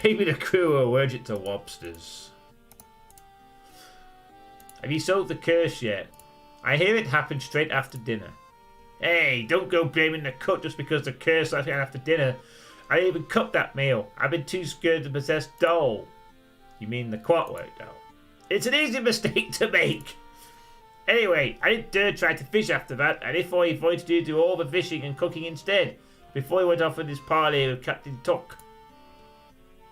Maybe the crew are allergic to lobsters. Have you solved the curse yet? I hear it happened straight after dinner. Hey, don't go blaming the cook just because the curse happened after dinner. I didn't even cook that meal. I've been too scared to possess doll. You mean the clockwork doll? It's an easy mistake to make. Anyway, I didn't dare try to fish after that, and if I avoided to do all the fishing and cooking instead, before I went off on this parley with Captain Tuck.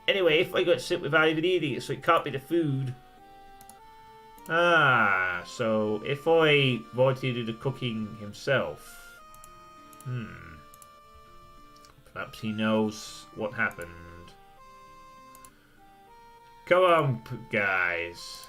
Anyway, if I got sick without even eating it, so it can't be the food. Ah, so if I wanted to do the cooking himself. Perhaps he knows what happened. Come on, guys.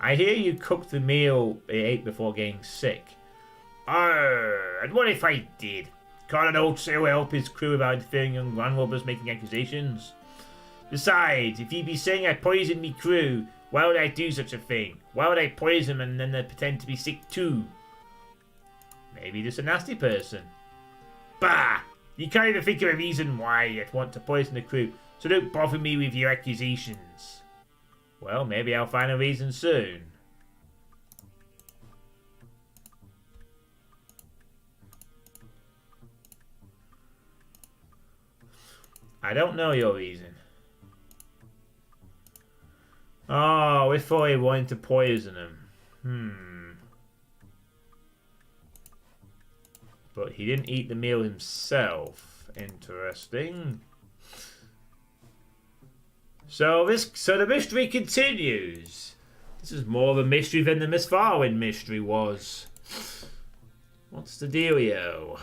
I hear you cooked the meal they ate before getting sick. And what if I did? Can't an old sailor help his crew without interfering young landlubbers making accusations? Besides, if you be saying I poisoned me crew, why would I do such a thing? Why would I poison them and then they pretend to be sick too? Maybe just a nasty person. Bah! You can't even think of a reason why you'd want to poison the crew, so don't bother me with your accusations. Well, maybe I'll find a reason soon. I don't know your reason. Oh, we thought he wanted to poison him. But he didn't eat the meal himself. Interesting. So the mystery continues. This is more of a mystery than the Miss Farwin mystery was. What's the dealio?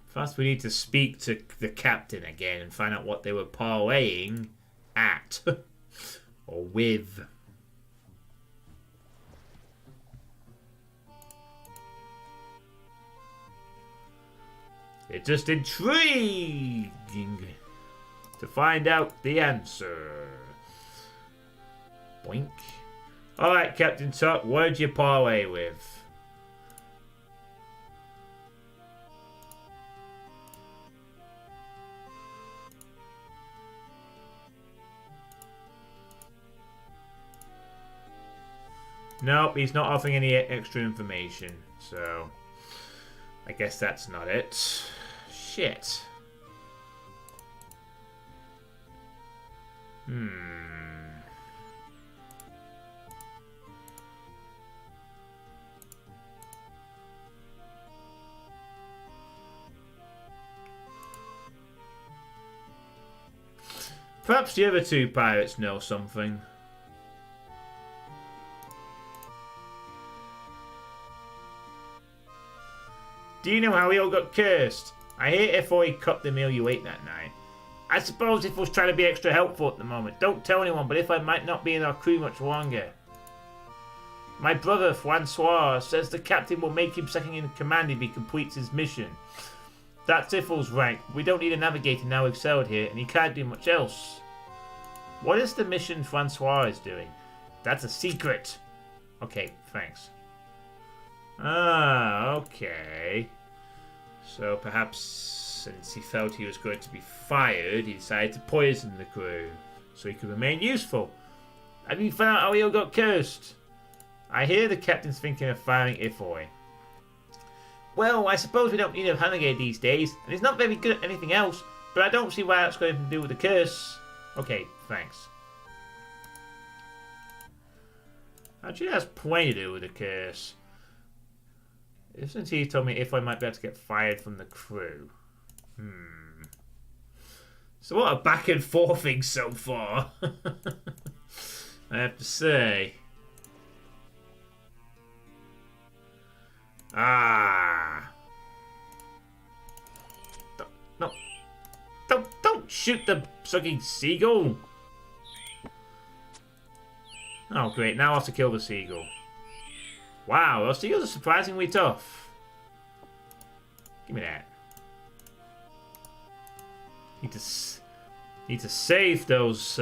First, we need to speak to the captain again and find out what they were parlaying at or with. It's just intriguing to find out the answer. Boink. Alright, Captain Tuck, what'd you parlay with? Nope, he's not offering any extra information, so I guess that's not it. Shit. Perhaps the other two pirates know something. Do you know how we all got cursed? I hate Ifoi cut the meal you ate that night. I suppose Ifoi's trying to be extra helpful at the moment. Don't tell anyone, but Ifoi might not be in our crew much longer. My brother, Francois, says the captain will make him second in command if he completes his mission. That's Ifoi's rank. We don't need a navigator now we've sailed here, and he can't do much else. What is the mission Francois is doing? That's a secret. Okay, thanks. Ah, okay. So perhaps since he felt he was going to be fired, he decided to poison the crew so he could remain useful. Have you found out how he all got cursed? I hear the captain's thinking of firing Ifoi. Well, I suppose we don't need a navigator these days, and he's not very good at anything else, but I don't see why that's got anything to do with the curse. Okay, thanks. Actually, that's plenty to do with the curse. Since he told me Ifoi might be able to get fired from the crew. So what a back and forth thing so far. I have to say. Ah. Don't shoot the sucking seagull. Oh great, now I have to kill the seagull. Wow, those seagulls are surprisingly tough. Give me that. Need to save those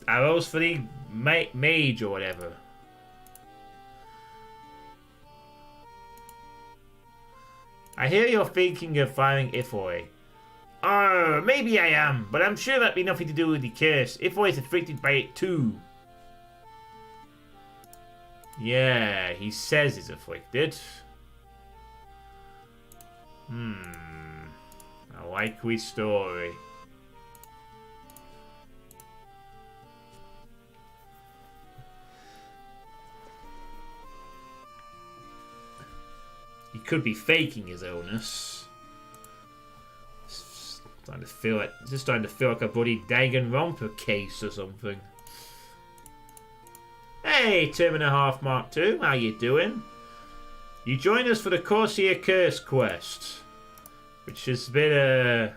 arrows for the mage or whatever. I hear you're thinking of firing Ifoi. Oh, maybe I am, but I'm sure that'd be nothing to do with the curse. Ifoi is afflicted by it too. Yeah, he says he's afflicted. A likely story. He could be faking his illness. It's starting to feel like a bloody Danganronpa case or something. Hey, Term&a-Half Mark II, how you doing? You joined us for the Corsair Cove quest, which has been a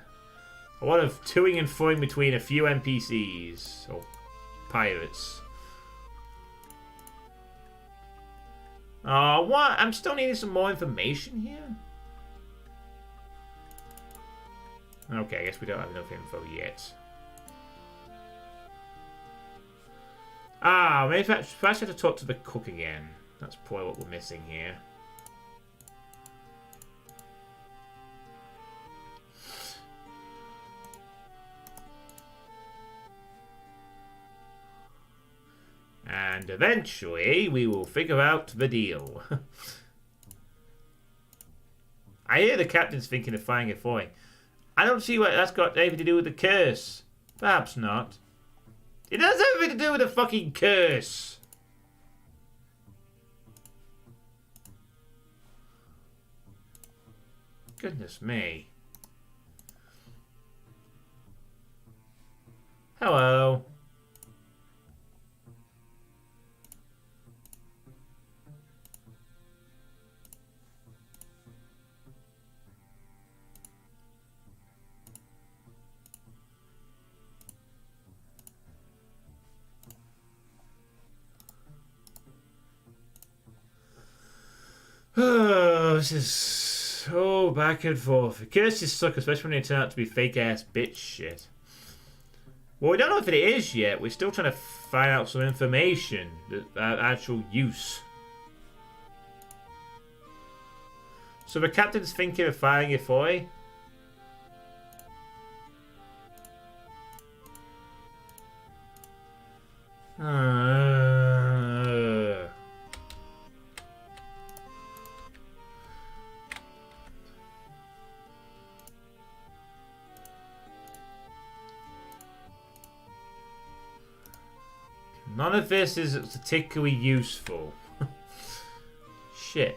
lot of toing and froing between a few NPCs, or pirates. Oh, what? I'm still needing some more information here? Okay, I guess we don't have enough info yet. Ah, maybe I have to talk to the cook again. That's probably what we're missing here. And eventually, we will figure out the deal. I hear the captain's thinking of firing a foy. I don't see what that's got anything to do with the curse. Perhaps not. It has everything to do with the fucking curse. Goodness me. Hello. Oh, this is so back and forth. The curses suck, especially when they turn out to be fake-ass bitch shit. Well, we don't know if it is yet. We're still trying to find out some information about actual use. So the captain's thinking of firing a foy? None of this is particularly useful. Shit.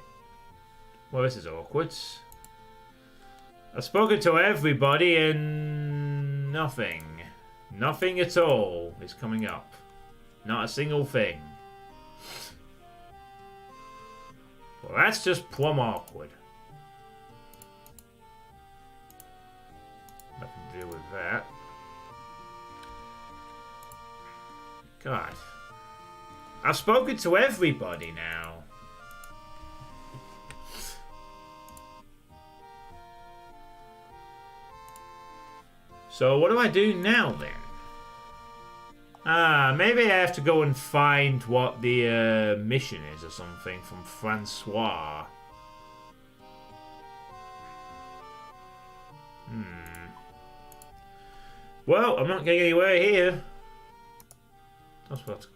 Well, this is awkward. I've spoken to everybody and nothing. Nothing at all is coming up. Not a single thing. Well, that's just plumb awkward. Nothing to do with that. God. I've spoken to everybody now. So what do I do now then? Ah, maybe I have to go and find what the mission is or something from Francois. Well, I'm not getting anywhere here. That's what.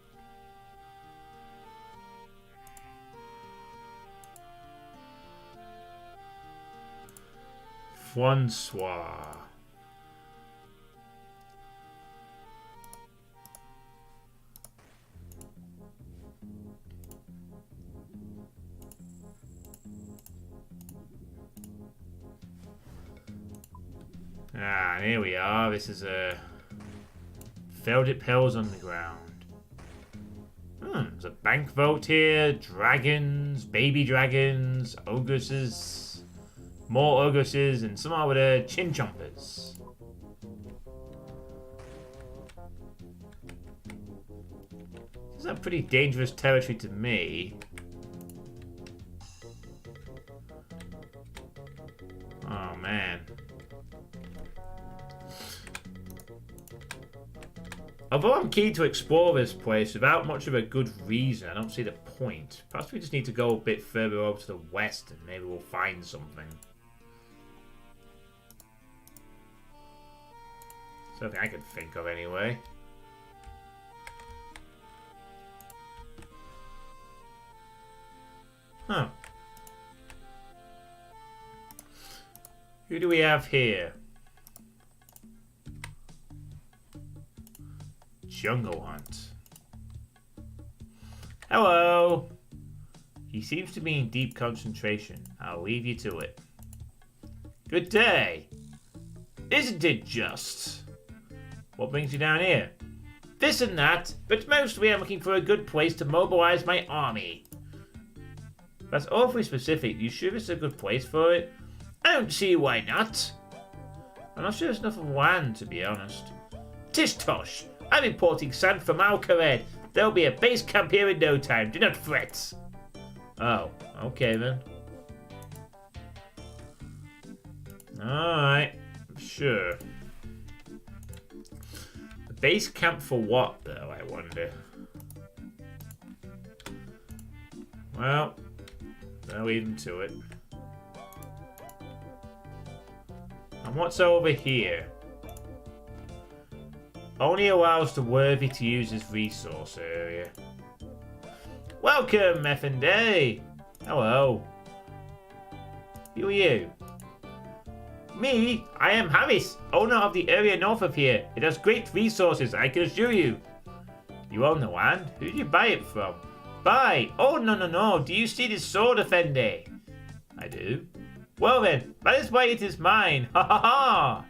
Francois. Ah, and here we are. This is a Felled Pills on the ground. There's a bank vault here, dragons, baby dragons, ogresses, more ogresses, and some other chin chompers. This is a pretty dangerous territory to me. Oh man. Although I'm keen to explore this place without much of a good reason, I don't see the point. Perhaps we just need to go a bit further over to the west and maybe we'll find something. Something I can think of anyway. Huh. Who do we have here? Jungle Hunt. Hello. He seems to be in deep concentration. I'll leave you to it. Good day. Isn't it just? What brings you down here? This and that, but mostly I'm looking for a good place to mobilize my army. That's awfully specific. You sure it's a good place for it? I don't see why not. I'm not sure there's enough land, to be honest. Tish tosh. I'm importing sand from Alcared. There'll be a base camp here in no time. Do not fret. Oh, okay then. Alright, sure. The base camp for what, though, I wonder? Well, I'll leave them to it. And what's over here? Only allows the worthy to use his resource area. Welcome, F&A! Hello. Who are you? Me? I am Harris, owner of the area north of here. It has great resources, I can assure you. You own the land? Who did you buy it from? Buy? Oh, no. Do you see this sword, F&A? I do. Well then, that is why it is mine. Ha ha ha!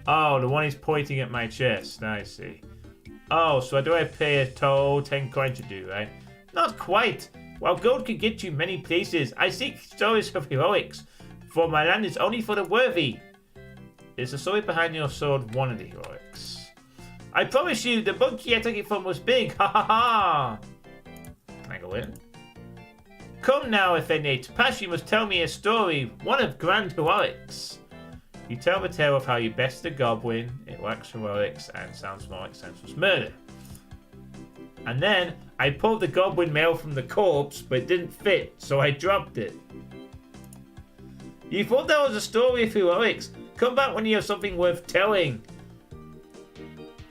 Oh, the one is pointing at my chest. I see. Oh, so do I pay a toll? 10 coins to do, right? Not quite. While gold can get you many places, I seek stories of heroics. For my land is only for the worthy. Is the story behind your sword one of the heroics? I promise you, the monkey I took it from was big. Ha ha ha! Can I go in? Come now, F&A. To pass, you must tell me a story. One of grand heroics. You tell the tale of how you bested a goblin, it lacks heroics, and sounds more like senseless murder. And then, I pulled the goblin mail from the corpse, but it didn't fit, so I dropped it. You thought that was a story of heroics? Come back when you have something worth telling.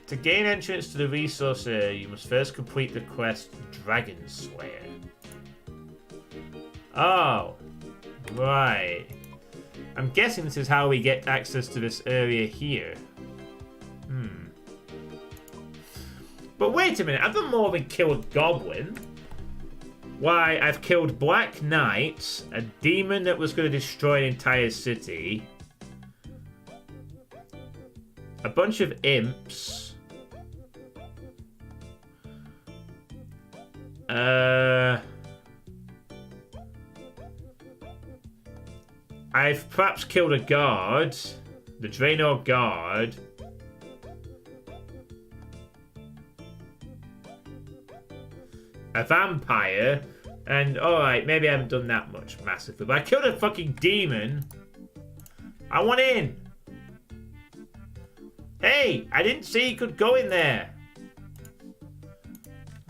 To gain entrance to the resource area, you must first complete the quest Dragon Slayer. Oh, right. I'm guessing this is how we get access to this area here. But wait a minute, I've done more than killed Goblin. Why, I've killed Black Knight, a demon that was going to destroy an entire city, a bunch of imps, I've perhaps killed a guard, the Draenor guard. A vampire, and alright, maybe I haven't done that much massively, but I killed a fucking demon. I want in. Hey, I didn't see you could go in there.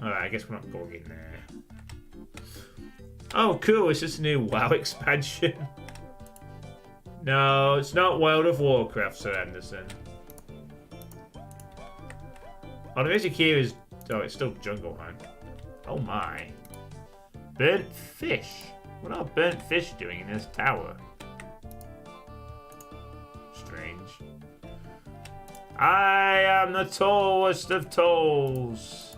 Alright, I guess we're not going in there. Oh, cool, it's just a new WoW expansion. No, it's not World of Warcraft, Sir Anderson. Oh, the music here is... Oh, it's still Jungle Hunt. Oh my. Burnt fish? What are burnt fish doing in this tower? Strange. I am the tallest of tolls.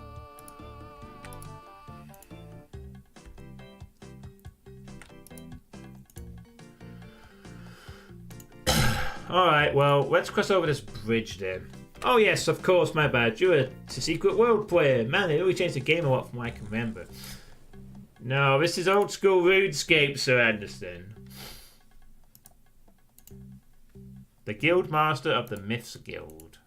Alright, well, let's cross over this bridge then. Oh yes, of course, my bad. You're a Secret World player. Man, they really changed the game a lot from what I can remember. No, this is old school Runescape, Sir Anderson. The Guild Master of the Myths Guild.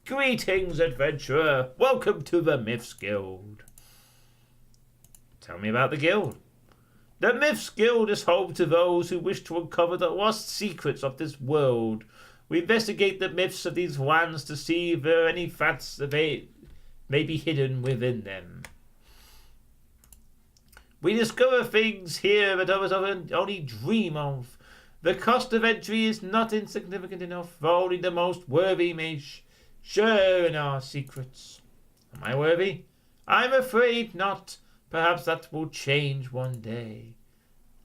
Greetings, adventurer. Welcome to the Myths Guild. Tell me about the guild. The Myths Guild is home to those who wish to uncover the lost secrets of this world. We investigate the myths of these lands to see if there are any facts that may be hidden within them. We discover things here that others only dream of. The cost of entry is not insignificant enough, for only the most worthy may share in our secrets. Am I worthy? I'm afraid not. Perhaps that will change one day.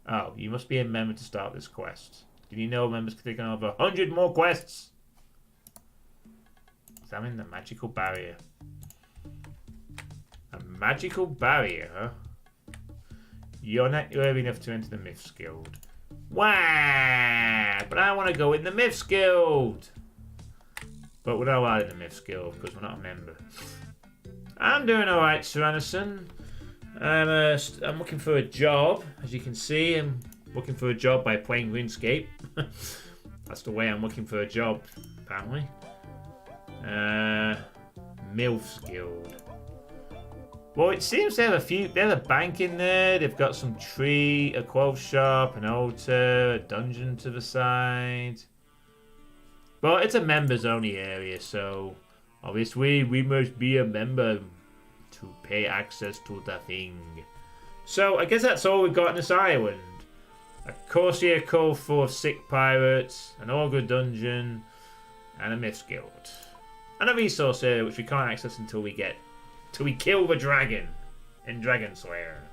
Oh, you must be a member to start this quest. Did you know members can take on over 100 more quests? Examine the magical barrier. A magical barrier, huh? You're not worthy enough to enter the Myths Guild. Wow! But I want to go in the Myths Guild! But we're not allowed in the Myths Guild because we're not a member. I'm doing alright, Sir Anderson. I'm looking for a job. As you can see, I'm looking for a job by playing RuneScape. That's the way I'm looking for a job, apparently. MILF's Guild. Well, it seems they have a few. They have a bank in there. They've got some tree, a clothes shop, an altar, a dungeon to the side. Well, it's a members-only area, so obviously we must be a member to pay access to the thing. So I guess that's all we've got on this island. A Corsair Cove full of sick pirates, an ogre dungeon, and a myths guild. And a resource area which we can't access until we kill the dragon in Dragon Slayer.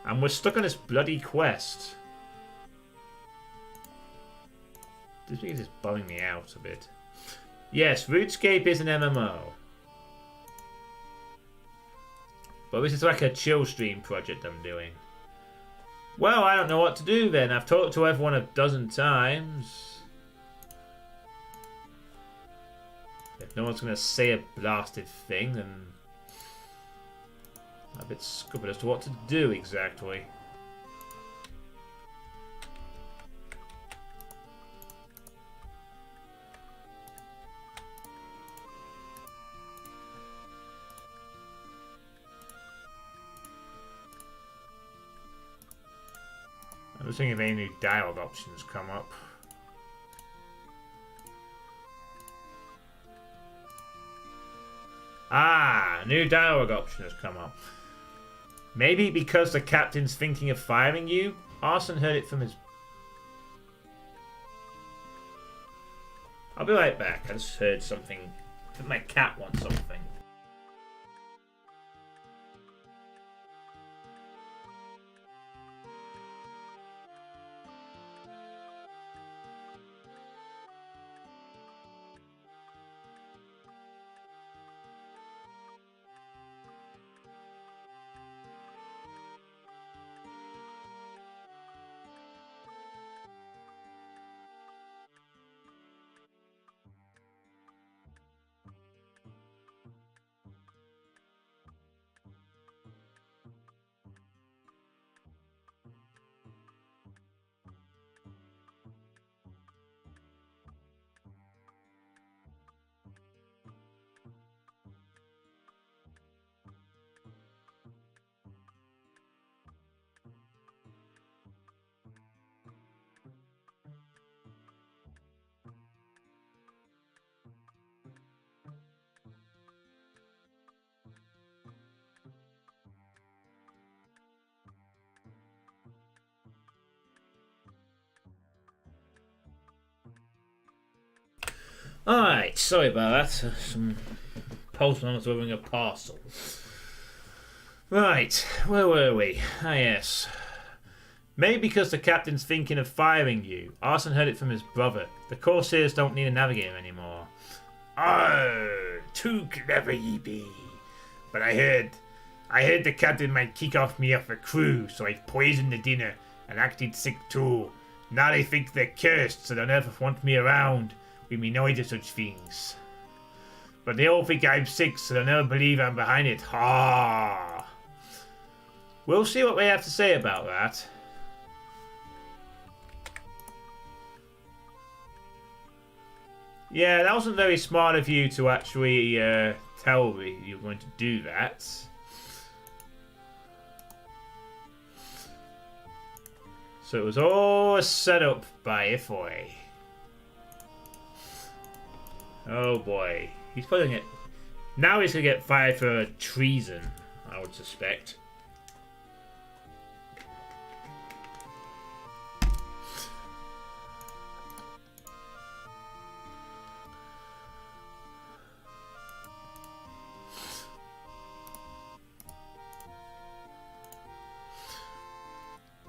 And we're stuck on this bloody quest. This thing is just bumming me out a bit. Yes, Runescape is an MMO. But this is like a chill stream project I'm doing. Well, I don't know what to do then. I've talked to everyone a dozen times. If no one's going to say a blasted thing, then I'm a bit scuppered as to what to do exactly. I'm just thinking if any new dialogue options come up. Ah, a new dialogue option has come up. Maybe because the captain's thinking of firing you? Arson heard it from his... I'll be right back. I just heard something. I think my cat wants something. Alright, sorry about that. Some postman was delivering a parcel. Right, where were we? Ah, yes. Maybe because the captain's thinking of firing you. Arson heard it from his brother. The Corsairs don't need a navigator anymore. Arr, too clever ye be. But I heard the captain might kick off me off the crew, so I poisoned the dinner and acted sick too. Now they think they're cursed, so they'll never want me around. We may know of such things. But they all think I'm sick, so they'll never believe I'm behind it. Ha! We'll see what they have to say about that. Yeah, that wasn't very smart of you to actually tell me you were going to do that. So it was all set up by Ifoy. Oh boy. He's putting it... Now he's going to get fired for treason, I would suspect.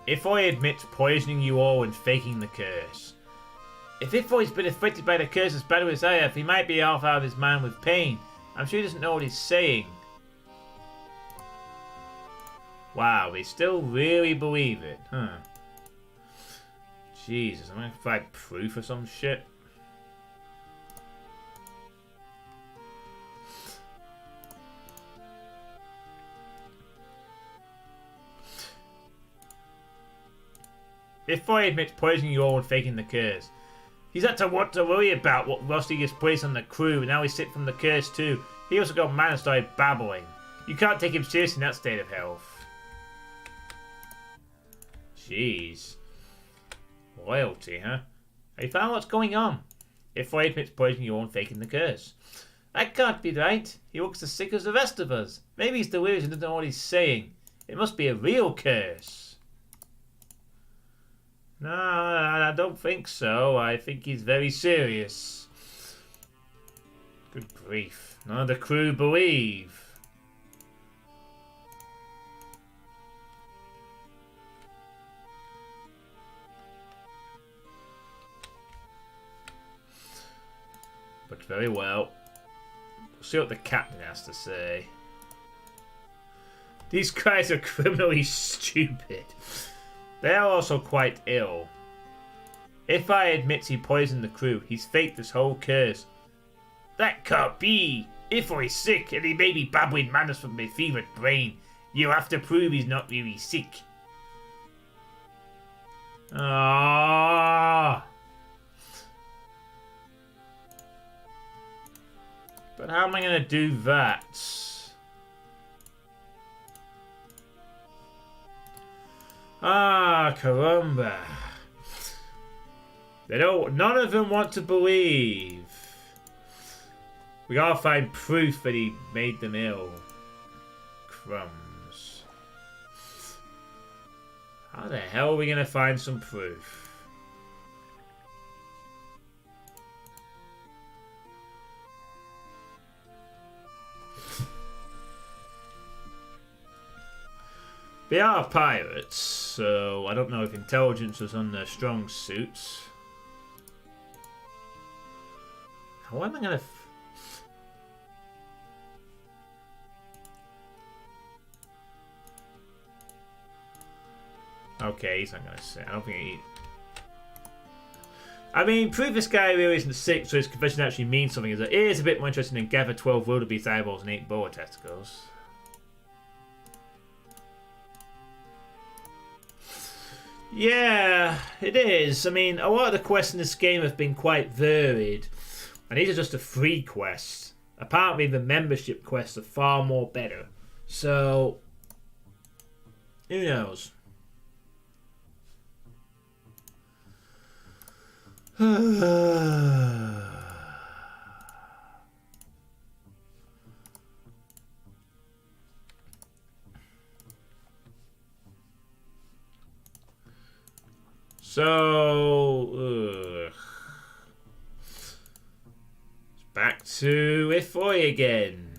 Ifoy admits poisoning you all and faking the curse. If Ifoy's been affected by the curse as badly as I have, he might be half out of his mind with pain. I'm sure he doesn't know what he's saying. Wow, they still really believe it, huh? Jesus, I'm gonna provide proof or some shit. Ifoy admits poisoning you all and faking the curse. He's had to what to worry about what Rusty gets placed on the crew, and now he's sick from the curse too. He also got mad and started babbling. You can't take him seriously in that state of health. Jeez. Loyalty, huh? Have you found what's going on? If Voyage admits poisoning, you won't faking the curse. That can't be right. He looks as sick as the rest of us. Maybe he's delirious and doesn't know what he's saying. It must be a real curse. No, I don't think so. I think he's very serious. Good grief. None of the crew believe. But very well. We'll see what the captain has to say. These guys are criminally stupid. They are also quite ill. If I admits he poisoned the crew, he's faked this whole curse. That can't be. If he's sick and he may be babbling manners from my fevered brain, you have to prove he's not really sick. Ah. But how am I going to do that? Ah, caramba. They don't. None of them want to believe. We gotta find proof that he made them ill. Crumbs. How the hell are we gonna find some proof? They are pirates, so I don't know if intelligence was on their strong suits. How am I gonna... Okay, he's not gonna say. I don't think he... I mean, prove this guy really isn't sick, so his confession actually means something. It is a bit more interesting than gather 12 wildebeest eyeballs and 8 boa testicles. Yeah, it is. I mean, a lot of the quests in this game have been quite varied. And these are just the free quests. Apparently the membership quests are far more better. So, who knows? So, back to Ifoy again.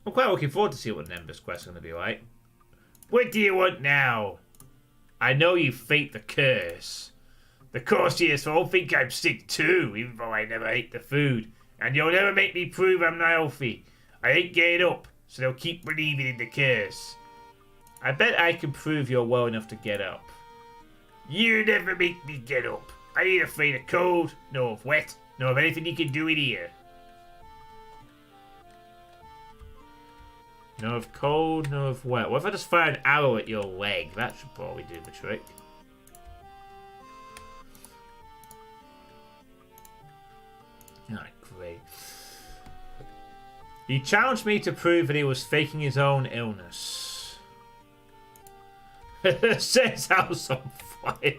I'm quite looking forward to see what Nemba's quest is going to be like. What do you want now? I know you faked the curse. The Corsairs all think I'm sick too, even though I never ate the food. And you'll never make me prove I'm not healthy. I ain't getting up, so they'll keep believing in the curse. I bet I can prove you're well enough to get up. You never make me get up. I ain't afraid of cold, nor of wet, nor of anything you can do in here. Nor of cold, nor of wet. What if I just fire an arrow at your leg? That should probably do the trick. Ah, great. He challenged me to prove that he was faking his own illness. Sets house on fire.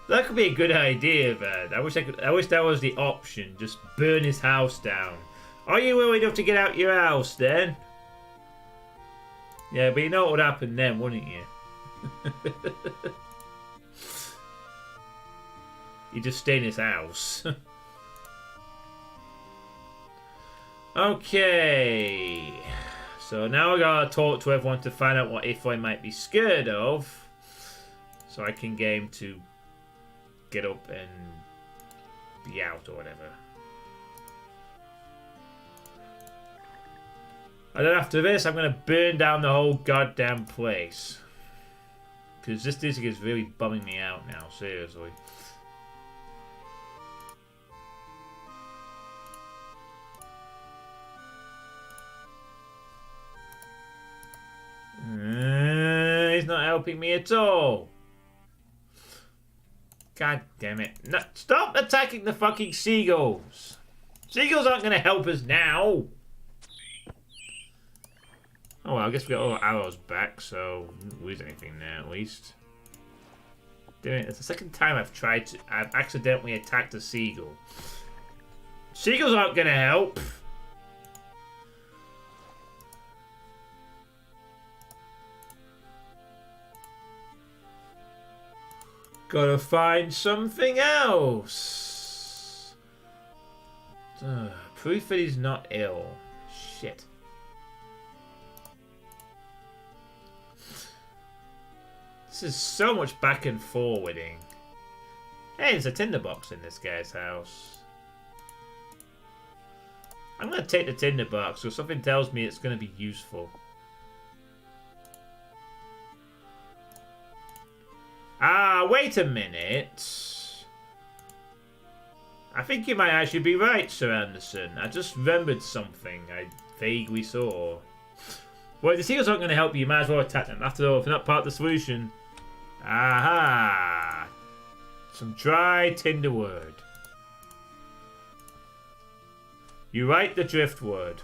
That could be a good idea, man. I wish that was the option. Just burn his house down. Are you willing enough to get out your house then? Yeah, but you know what would happen then, wouldn't you? You just stay in his house. Okay. So now I gotta talk to everyone to find out what Ifoy might be scared of. So I can get him to get up and be out or whatever. And then after this, I'm going to burn down the whole goddamn place. Because this district is really bumming me out now, seriously. He's not helping me at all. God damn it. No, stop attacking the fucking seagulls. Seagulls aren't going to help us now. Oh well, I guess we got all our arrows back, so we didn't lose anything there at least. Damn it, it's the second time I've accidentally attacked a seagull. Seagulls aren't going to help. Gotta find something else. Proof that he's not ill. Shit. This is so much back and forwarding. Hey, there's a tinderbox in this guy's house. I'm gonna take the tinderbox, so something tells me it's gonna be useful. Ah, wait a minute. I think you might actually be right, Sir Anderson. I just remembered something I vaguely saw. Well, if the seagulls aren't going to help you, you might as well attack them. After all, if they're not part of the solution. Aha! Some dry tinderwood. You write the driftwood.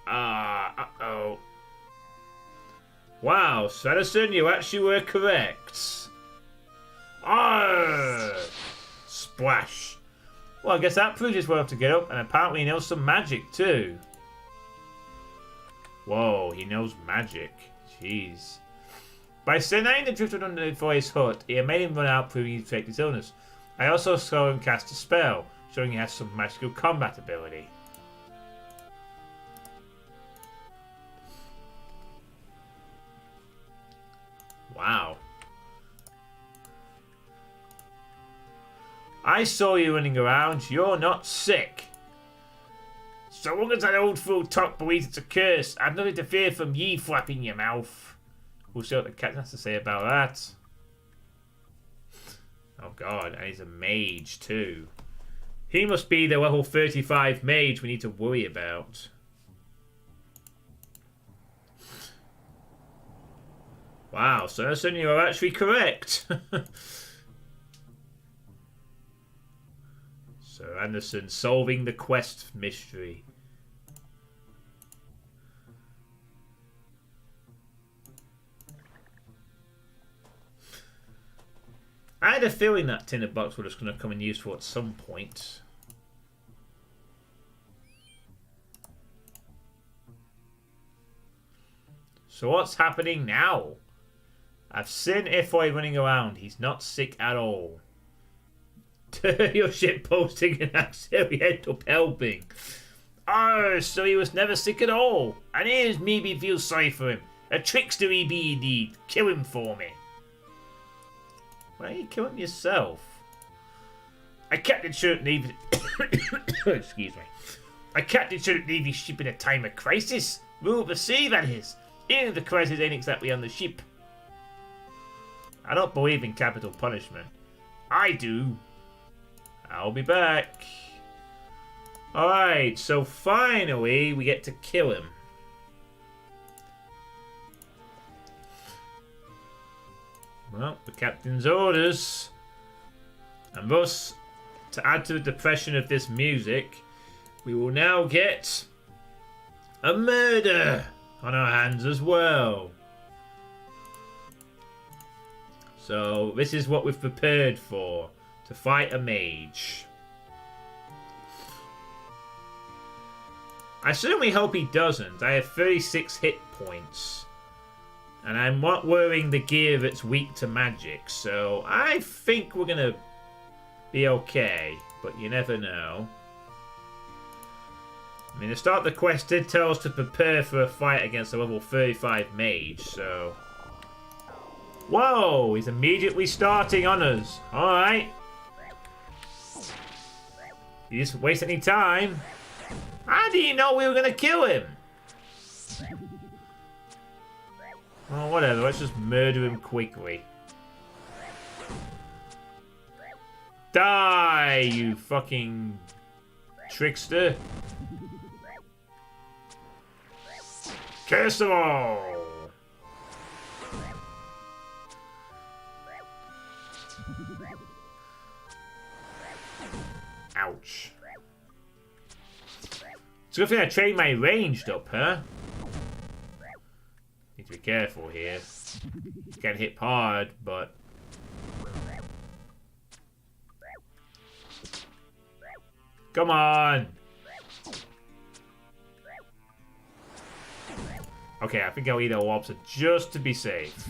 Uh-oh. Wow, Sanderson, you actually were correct. Arrgh! Splash. Well, I guess that proves he's well enough to get up, and apparently he knows some magic too. Whoa, he knows magic. Jeez. By sending the driftwood under his hut, he had made him run out, proving he'd faked his illness. I also saw him cast a spell, showing he has some magical combat ability. Wow. I saw you running around. You're not sick. So long as that old fool Tuck believes it's a curse, I've nothing to fear from ye flapping your mouth. We'll see what the cat has to say about that. Oh god, and he's a mage too. He must be the level 35 mage we need to worry about. Wow, Sanderson, you are actually correct. Sir Anderson solving the quest mystery. I had a feeling that tinderbox was going to come in useful at some point. So what's happening now? I've seen Ifoy running around. He's not sick at all. Your shit posting and actually end up helping. Oh, so he was never sick at all. And here's me feel sorry for him. A trickster he be indeed. Kill him for me. Why are you killing yourself? A captain shouldn't leave. Excuse me. A captain shouldn't leave his ship in a time of crisis. Rule of the sea, that is. Even if the crisis ain't exactly on the ship. I don't believe in capital punishment. I do. I'll be back. Alright, so finally we get to kill him. Well, the captain's orders. And thus, to add to the depression of this music, we will now get a murder on our hands as well. So this is what we've prepared for, to fight a mage. I certainly hope he doesn't. I have 36 hit points. And I'm not wearing the gear that's weak to magic, so I think we're going to be okay, but you never know. I mean, the start of the quest did tell us to prepare for a fight against a level 35 mage, so... Whoa, he's immediately starting on us. Alright. You just waste any time. How do you know we were gonna kill him? Oh, whatever. Let's just murder him quickly. Die, you fucking trickster. Curse them all. Ouch. It's a good thing I trained my ranged up, huh? Need to be careful here. Get hit hard, but... Come on! Okay, I think I'll eat a lobster just to be safe.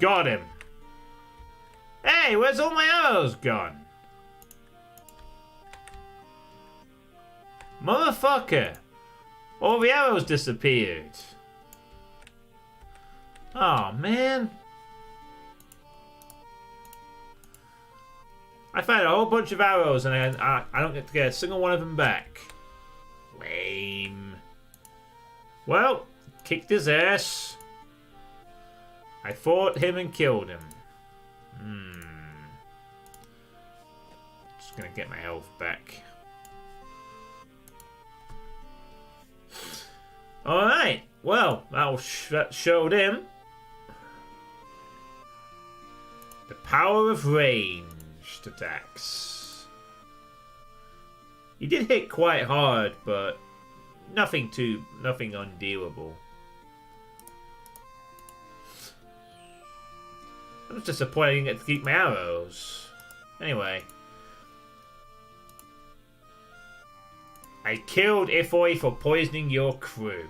Got him! Hey, where's all my arrows gone? Motherfucker! All the arrows disappeared. Oh, man. I found a whole bunch of arrows and I don't get to get a single one of them back. Lame. Well, kicked his ass. I fought him and killed him. Just gonna get my health back. Alright, well, that showed him the power of ranged attacks. He did hit quite hard, but nothing undealable. I'm just disappointed I didn't get to keep my arrows. Anyway. I killed Ifoy for poisoning your crew.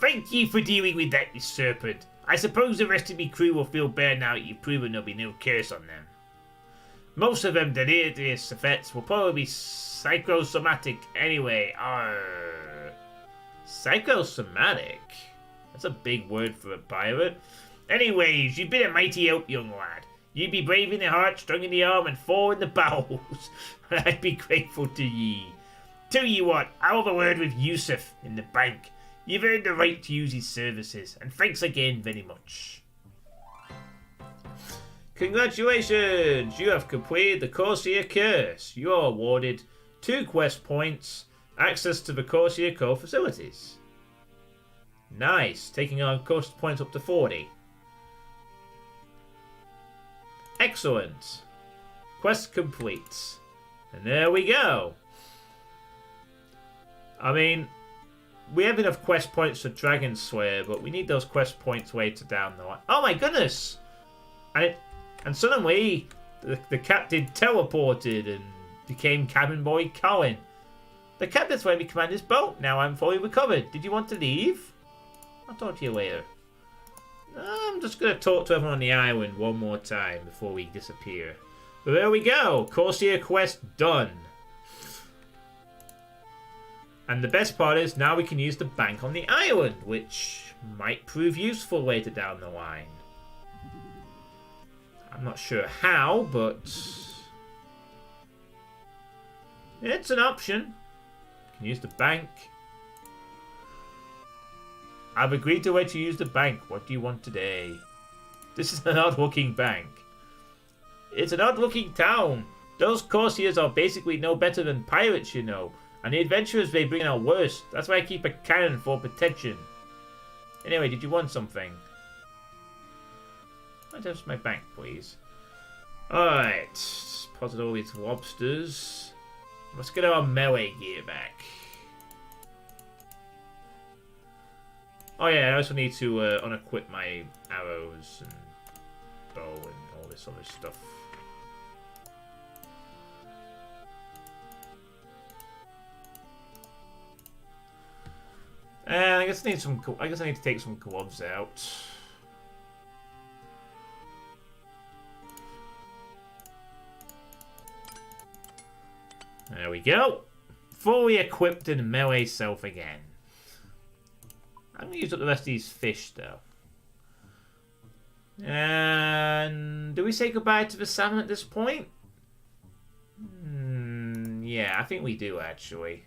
Thank you for dealing with that, you serpent. I suppose the rest of me crew will feel bad now that you've proven there'll be no curse on them. Most of them delirious effects will probably be psychosomatic anyway. Psychosomatic? That's a big word for a pirate. Anyways, you've been a mighty help, young lad. You be brave in the heart, strong in the arm, and full in the bowels. And I'd be grateful to ye. Tell you what, I'll have a word with Yusuf in the bank. You've earned the right to use his services, and thanks again very much. Congratulations! You have completed the Corsair Curse. You are awarded 2 quest points, access to the Corsair Cove facilities. Nice, taking our quest points up to 40. Excellent. Quest complete. And there we go. I mean, we have enough quest points for Dragon Slayer, but we need those quest points later down the line. Oh my goodness! And suddenly, the captain teleported and became cabin boy Colin. The captain's letting me command his boat. Now I'm fully recovered. Did you want to leave? I'll talk to you later. I'm just going to talk to everyone on the island one more time before we disappear. But there we go. Corsair quest done. And the best part is now we can use the bank on the island, which might prove useful later down the line. I'm not sure how, but it's an option. You can use the bank. I've agreed to let you use the bank. What do you want today? This is an odd-looking bank. It's an odd-looking town. Those Corsairs are basically no better than pirates, you know. And the adventurers they bring are worse. That's why I keep a cannon for protection. Anyway, did you want something? Just my bank, please. Alright. Deposit all these lobsters. Let's get our melee gear back. Oh yeah, I also need to unequip my arrows and bow and all this other stuff. And I guess I need to take some gloves out. There we go. Fully equipped in melee self again. I'm going to use up the rest of these fish, though. And do we say goodbye to the salmon at this point? Yeah, I think we do actually.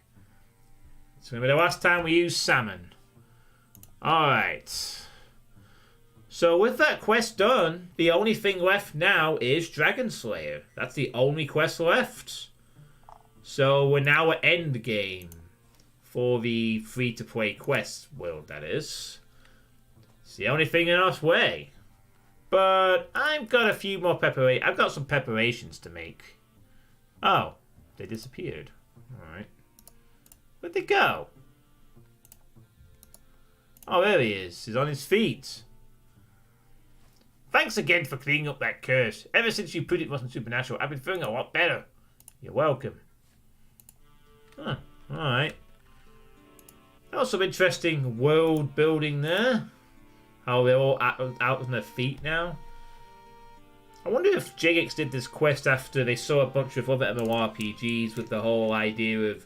It's going to be the last time we use salmon. Alright. So with that quest done, the only thing left now is Dragon Slayer. That's the only quest left. So we're now at end game for the free-to-play quest world, that is. It's the only thing in our way. But I've got a few more I've got some preparations to make. Oh, they disappeared. Alright. Where'd they go? Oh, there he is. He's on his feet. Thanks again for cleaning up that curse. Ever since you put it wasn't supernatural, I've been feeling a lot better. You're welcome. Huh. Alright. Also some interesting world building there. How they're all out on their feet now. I wonder if Jagex did this quest after they saw a bunch of other MMORPGs with the whole idea of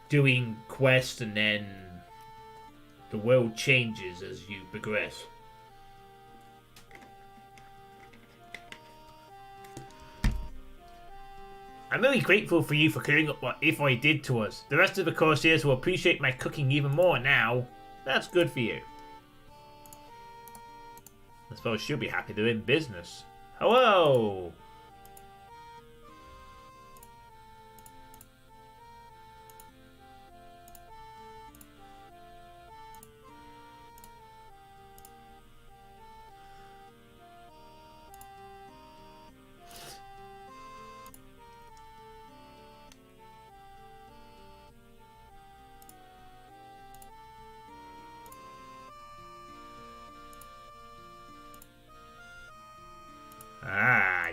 doing quests and then the world changes as you progress. I'm really grateful for you for clearing up what Ifoi did to us. The rest of the Corsairs will appreciate my cooking even more now. That's good for you. I suppose she'll be happy they're in business. Hello!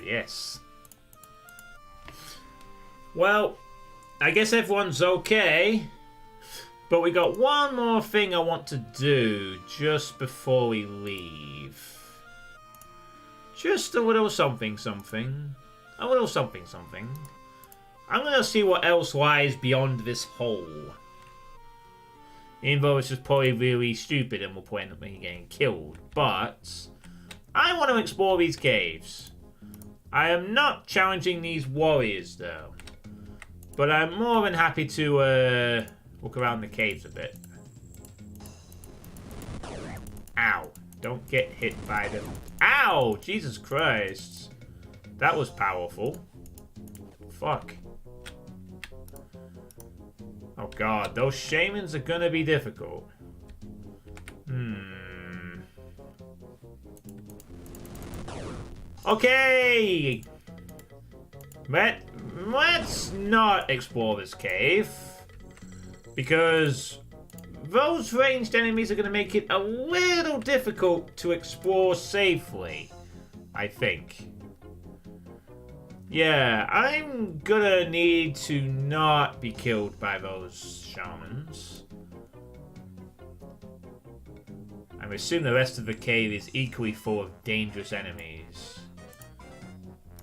Yes. Well, I guess everyone's okay. But we got one more thing I want to do just before we leave. Just a little something something. A little something something. I'm going to see what else lies beyond this hole. Even though it's just probably really stupid and we'll probably end up getting killed. But I want to explore these caves. I am not challenging these warriors, though. But I'm more than happy to look around the caves a bit. Ow. Don't get hit by them. Ow! Jesus Christ. That was powerful. Fuck. Oh god, those shamans are gonna be difficult. Okay! Let's not explore this cave. Because those ranged enemies are going to make it a little difficult to explore safely. I think. Yeah, I'm gonna need to not be killed by those shamans. I assume the rest of the cave is equally full of dangerous enemies.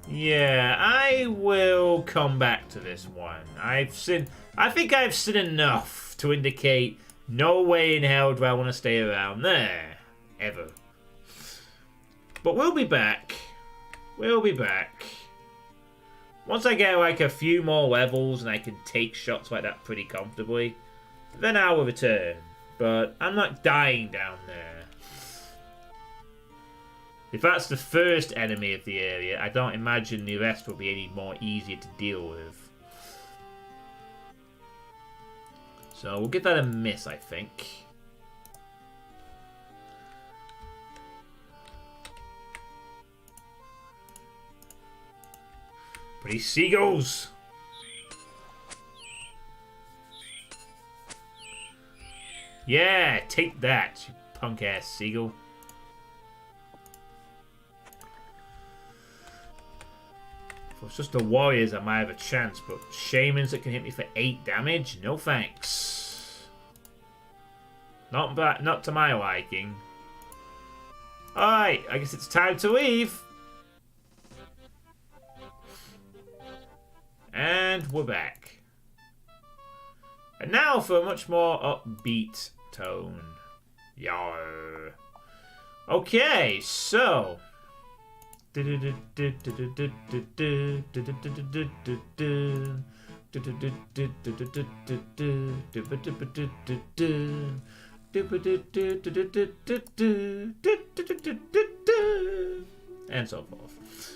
Yeah, I will come back to this one. I think I've seen enough to indicate no way in hell do I want to stay around there. Ever. But we'll be back. We'll be back. Once I get like a few more levels and I can take shots like that pretty comfortably, then I will return. But I'm not dying down there. If that's the first enemy of the area, I don't imagine the rest will be any more easier to deal with. So we'll give that a miss, I think. Pretty seagulls! Yeah, take that, you punk-ass seagull. If it's just the warriors, I might have a chance, but shamans that can hit me for 8 damage? No thanks. Not to my liking. Alright, I guess it's time to leave. And we're back. And now for a much more upbeat tone. Yar. Okay, so And so forth.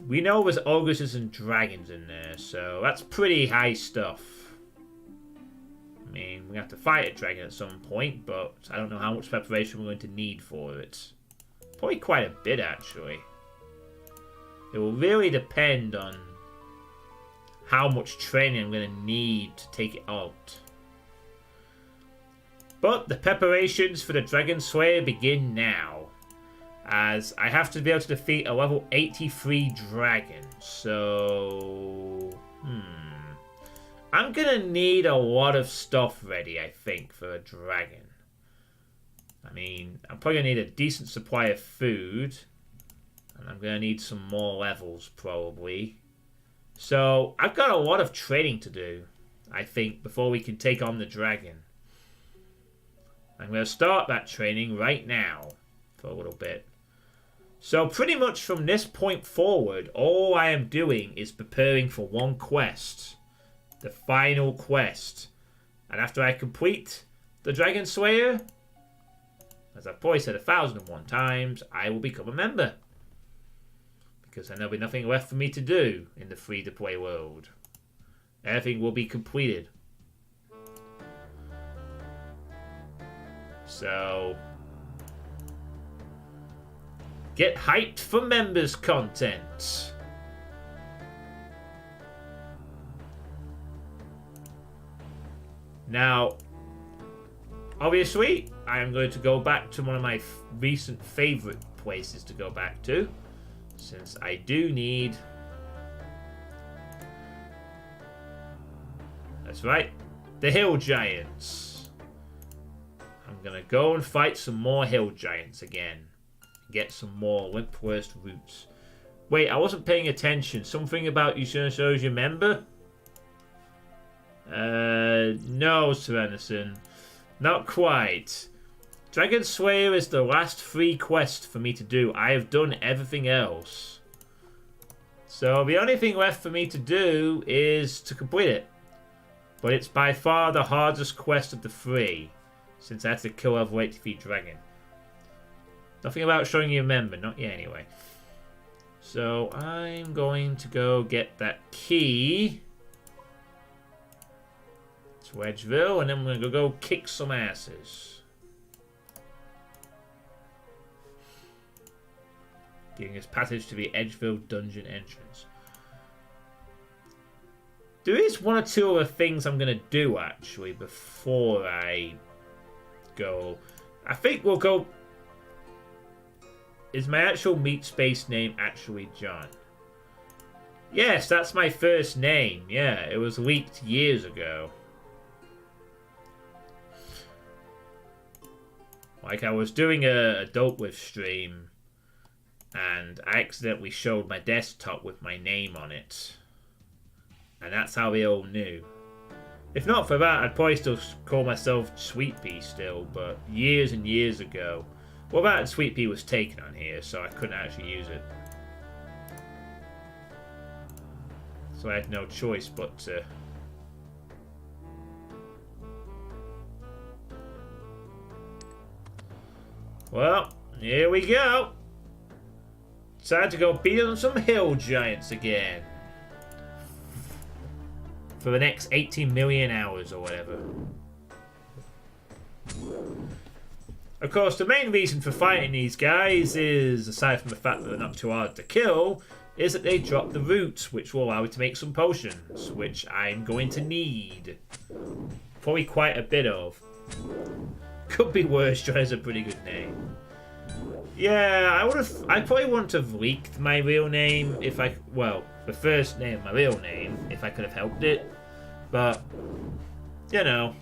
We know there's ogres and dragons in there, so that's pretty high stuff. I mean, we have to fight a dragon at some point, but I don't know how much preparation we're going to need for it. Probably quite a bit, actually. It will really depend on how much training I'm going to need to take it out. But the preparations for the Dragon Slayer begin now, as I have to be able to defeat a level 83 dragon. So, I'm going to need a lot of stuff ready, I think, for a dragon. I mean, I'm probably going to need a decent supply of food. And I'm going to need some more levels, probably. So, I've got a lot of training to do, I think, before we can take on the dragon. I'm going to start that training right now, for a little bit. So, pretty much from this point forward, all I am doing is preparing for one quest. The final quest. And after I complete the Dragon Slayer, as I've probably said 1,001 times, I will become a member. Because then there'll be nothing left for me to do in the free-to-play world. Everything will be completed. So, get hyped for members content. Now, obviously, I am going to go back to one of my recent favourite places to go back to, since I do need... That's right, the Hill Giants. I'm going to go and fight some more Hill Giants again. Get some more Limpwurst roots. Wait, I wasn't paying attention. Something about you shows you member? No, Sir Anderson. Not quite. Dragon Slayer is the last free quest for me to do. I have done everything else. So the only thing left for me to do is to complete it. But it's by far the hardest quest of the three, since I have to kill a level 83 dragon. Nothing about showing you a member, not yet anyway. So I'm going to go get that key to Edgeville, and then I'm going to go kick some asses. Giving us passage to the Edgeville dungeon entrance. There is one or two other things I'm going to do, actually, before I go. I think we'll go... Is my actual meat space name actually John? Yes, that's my first name. Yeah, it was leaked years ago. Like, I was doing a Dope With stream, and I accidentally showed my desktop with my name on it. And that's how they all knew. If not for that, I'd probably still call myself Suitepee still, but years and years ago. Well, that Suitepee was taken on here, so I couldn't actually use it. So I had no choice but to... Well, here we go. Time to go beat on some hill giants again. For the next 18 million hours or whatever. Of course, the main reason for fighting these guys is, aside from the fact that they're not too hard to kill, is that they drop the roots, which will allow me to make some potions, which I'm going to need. Probably quite a bit of. Could be worse, John is a pretty good name. Yeah, I probably wouldn't have leaked my real name if I... Well, the first name, my real name, if I could have helped it. But, you know...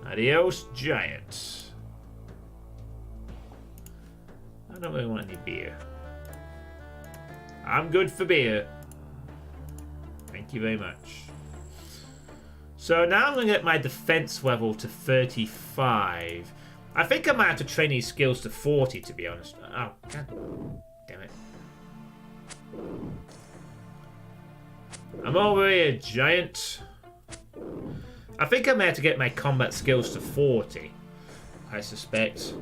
Adios, giants. I don't really want any beer. I'm good for beer. Thank you very much. So now I'm going to get my defense level to 35. I think I might have to train these skills to 40, to be honest. Oh, god damn it. I'm already a giant. I think I may have to get my combat skills to 40, I suspect.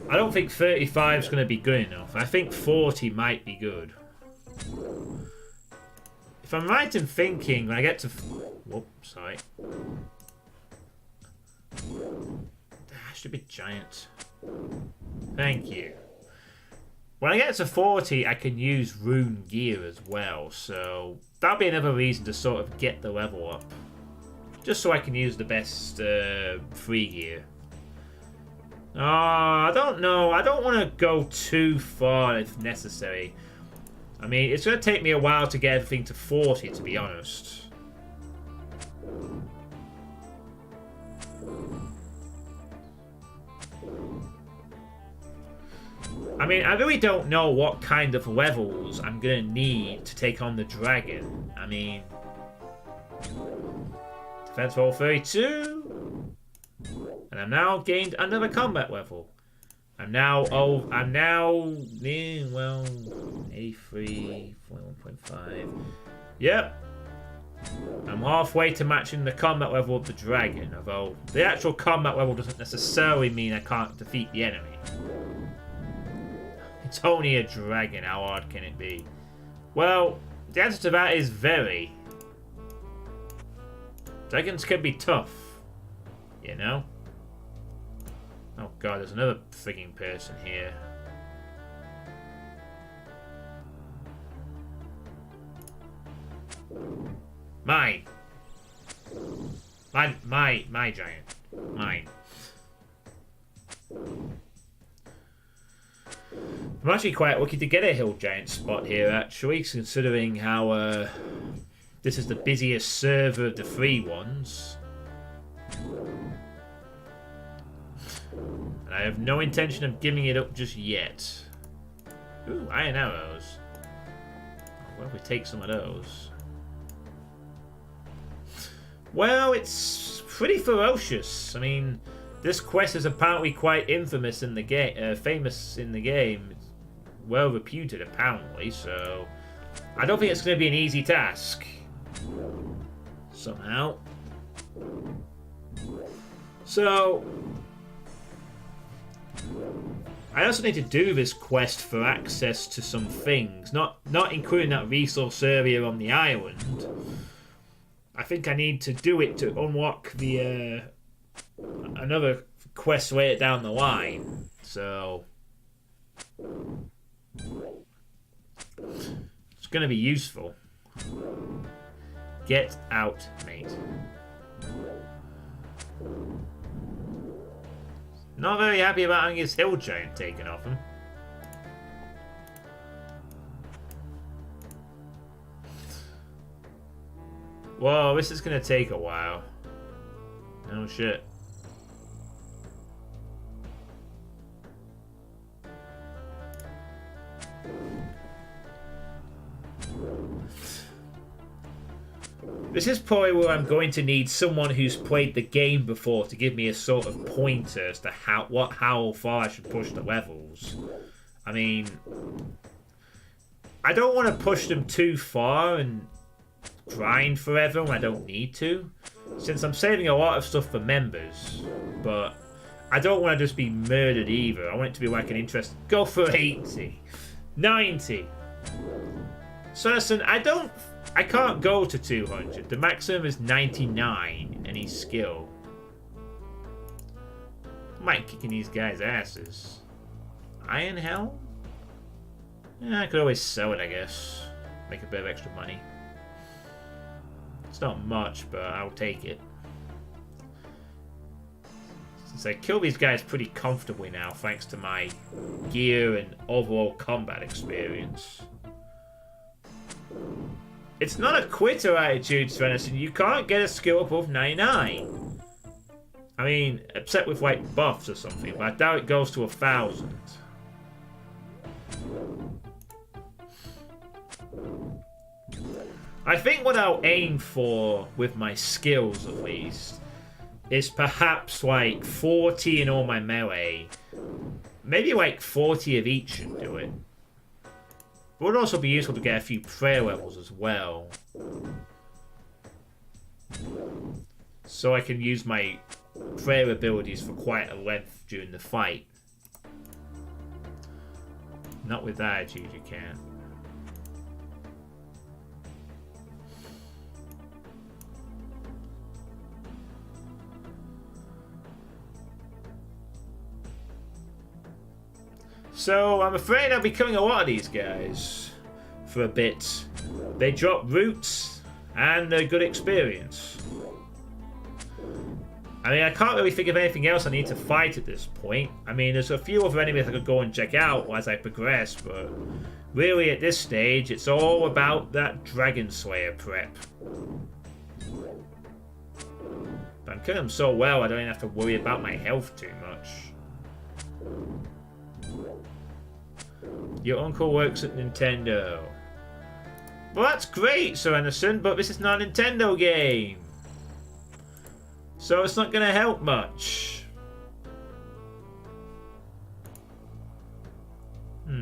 I don't think 35 is going to be good enough. I think 40 might be good. If I'm right in thinking, when I get to... Whoops, sorry. I should be giant. Thank you. When I get to 40, I can use rune gear as well, so that'll be another reason to sort of get the level up. Just so I can use the best free gear. Oh, I don't know. I don't want to go too far if necessary. I mean, it's going to take me a while to get everything to 40, to be honest. I mean, I really don't know what kind of levels I'm going to need to take on the dragon. I mean... Defense roll 32. And I'm now gained another combat level. I'm now, well, 83, 41.5. Yep. I'm halfway to matching the combat level of the dragon, although the actual combat level doesn't necessarily mean I can't defeat the enemy. It's only a dragon, how hard can it be? Well, the answer to that is very. Dragons can be tough, you know? Oh god, there's another frigging person here. Mine. My giant. Mine. I'm actually quite lucky to get a hill giant spot here, actually, considering how this is the busiest server of the free ones. And I have no intention of giving it up just yet. Ooh, iron arrows. Well, if we take some of those. Well, it's pretty ferocious. I mean, this quest is apparently quite infamous in the game, famous in the game. It's well reputed, apparently, so I don't think it's going to be an easy task. Somehow. So, I also need to do this quest for access to some things, not including that resource area on the island. I think I need to do it to unlock the another quest later down the line. So it's going to be useful. Get out, mate. Not very happy about having his hill giant taken off him. Whoa, this is going to take a while. Oh shit. This is probably where I'm going to need someone who's played the game before to give me a sort of pointer as to how far I should push the levels. I mean, I don't want to push them too far and grind forever when I don't need to, since I'm saving a lot of stuff for members, but I don't want to just be murdered either. I want it to be like an interest. Go for 80, 90. So listen, I can't go to 200. The maximum is 99 in any skill. I might kicking these guys' asses. Iron Helm? Yeah, I could always sell it, I guess. Make a bit of extra money. It's not much, but I'll take it. Since I kill these guys pretty comfortably now, thanks to my gear and overall combat experience. It's not a quitter attitude, Svenison. You can't get a skill above 99. I mean, except with like buffs or something, but I doubt it goes to 1,000. I think what I'll aim for with my skills, at least, is perhaps like 40 in all my melee. Maybe like 40 of each should do it. It would also be useful to get a few prayer levels as well. So I can use my prayer abilities for quite a length during the fight. Not with that, I usually can't. So I'm afraid I'll be killing a lot of these guys for a bit. They drop roots and a good experience. I mean, I can't really think of anything else I need to fight at this point. I mean, there's a few other enemies I could go and check out as I progress, but really at this stage, it's all about that Dragon Slayer prep. But I'm killing them so well, I don't even have to worry about my health too much. Your uncle works at Nintendo. Well, that's great, Sir Anderson, but this is not a Nintendo game. So it's not going to help much. It's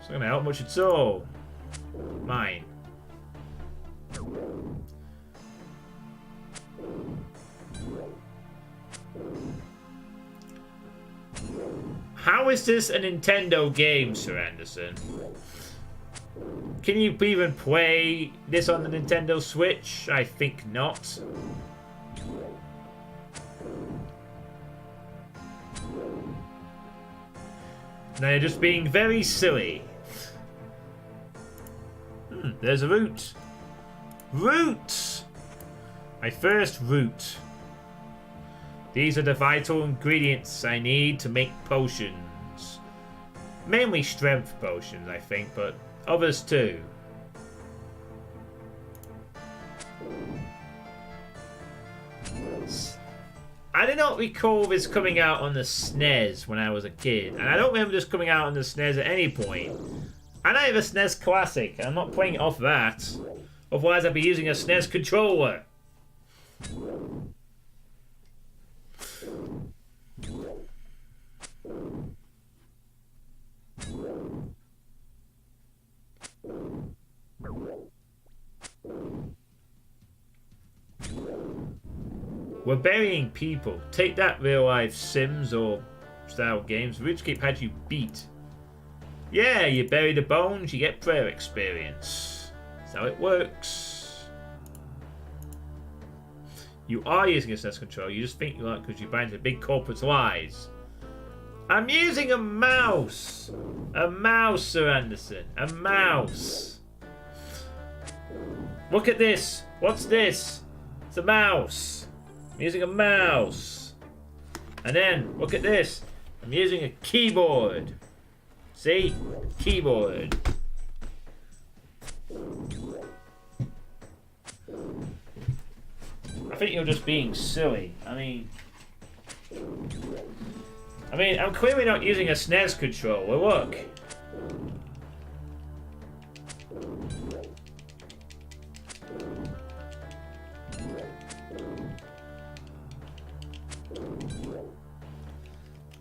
not going to help much at all. Mine. How is this a Nintendo game, Sir Anderson? Can you even play this on the Nintendo Switch? I think not. Now you're just being very silly. There's a root. Root! My first root. These are the vital ingredients I need to make potions. Mainly strength potions, I think, but others too. I do not recall this coming out on the SNES when I was a kid, and I don't remember this coming out on the SNES at any point. And I have a SNES Classic, and I'm not playing it off that. Otherwise I'd be using a SNES controller. We're burying people. Take that, real life Sims or style games. Runescape had you beat. Yeah, you bury the bones, you get prayer experience. That's how it works. You are using a SNES controller. You just think you are because you buy into big corporate lies. I'm using a mouse. A mouse, Sir Anderson. A mouse. Look at this. What's this? It's a mouse. I'm using a mouse. And then, look at this. I'm using a keyboard. See? Keyboard. I think you're just being silly. I mean, I'm clearly not using a SNES controller. Look.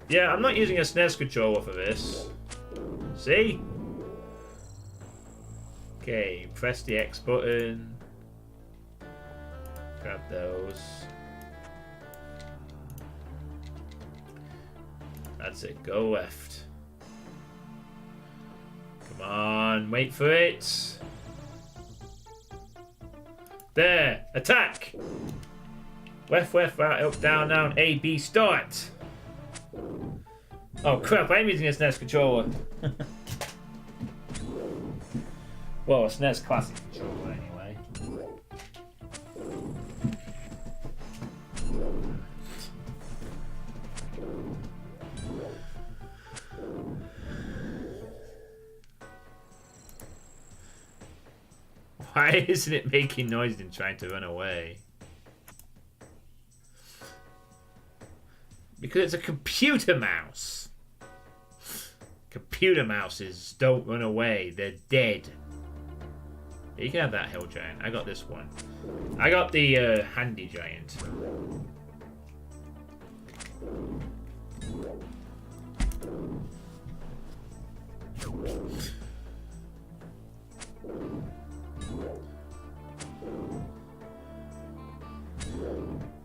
Yeah, I'm not using a SNES controller for this. See? Okay, press the X button. Grab those. That's it, go left. Come on, wait for it. There, attack! Left, left, right, up, down, down, A, B, start! Oh crap, I'm using a SNES controller. Well, a SNES Classic controller anyway. Why isn't it making noise and trying to run away? Because it's a computer mouse. Computer mouses don't run away. They're dead. You can have that hill giant. I got this one. I got the handy giant.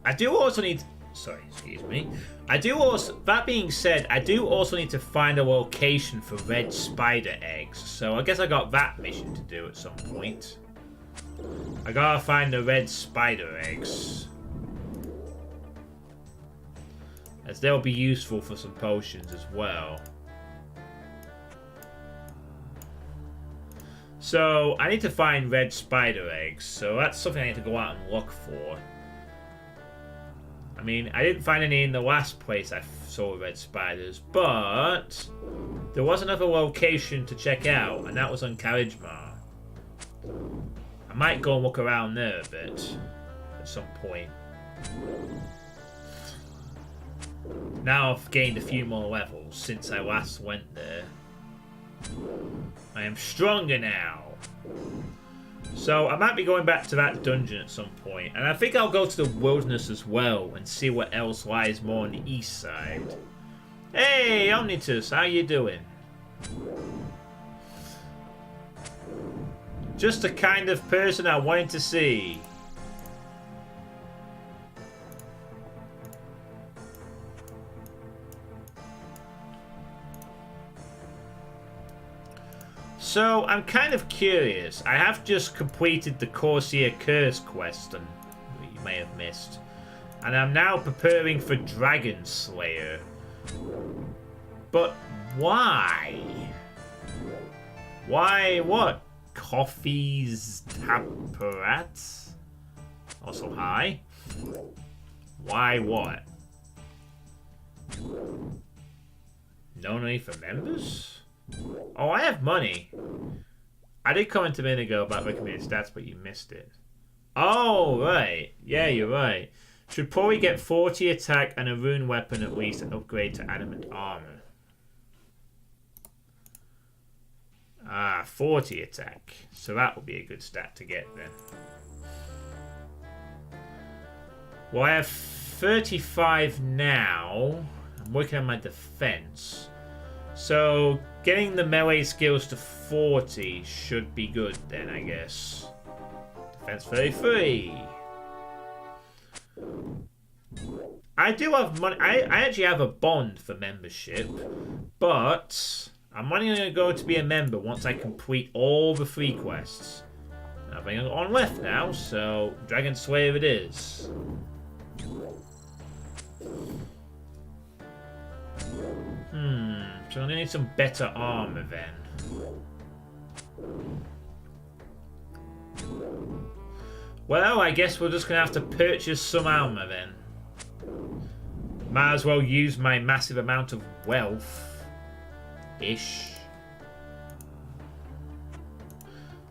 I do also need... Sorry, excuse me. I do also... That being said, I do also need to find a location for red spider eggs. So I guess I got that mission to do at some point. I gotta find the red spider eggs. As they'll be useful for some potions as well. So I need to find red spider eggs. So that's something I need to go out and look for. I mean, I didn't find any in the last place I saw red spiders, but there was another location to check out, and that was on Carrigemar. I might go and look around there a bit at some point. Now I've gained a few more levels since I last went there. I am stronger now. So I might be going back to that dungeon at some point, and I think I'll go to the wilderness as well and see what else lies more on the east side. Hey, Omnitus, how you doing? Just the kind of person I wanted to see. So, I'm kind of curious. I have just completed the Corsair Cove quest, and you may have missed. And I'm now preparing for Dragon Slayer. But why? Why what? Coffee's Taparat? Also hi. Why what? No need for members? Oh, I have money. I did comment a minute ago about recommended stats, but you missed it. Oh, right. Yeah, you're right. Should probably get 40 attack and a rune weapon at least and upgrade to adamant armor. Ah, 40 attack. So that would be a good stat to get then. Well, I have 35 now. I'm working on my defense. So, getting the melee skills to 40 should be good then, I guess. Defense 33. I do have money. I actually have a bond for membership, but I'm only going to go to be a member once I complete all the free quests. I've only got one left now, so Dragon Slayer it is. So I'm going to need some better armor then. Well, I guess we're just going to have to purchase some armor then. Might as well use my massive amount of wealth-ish.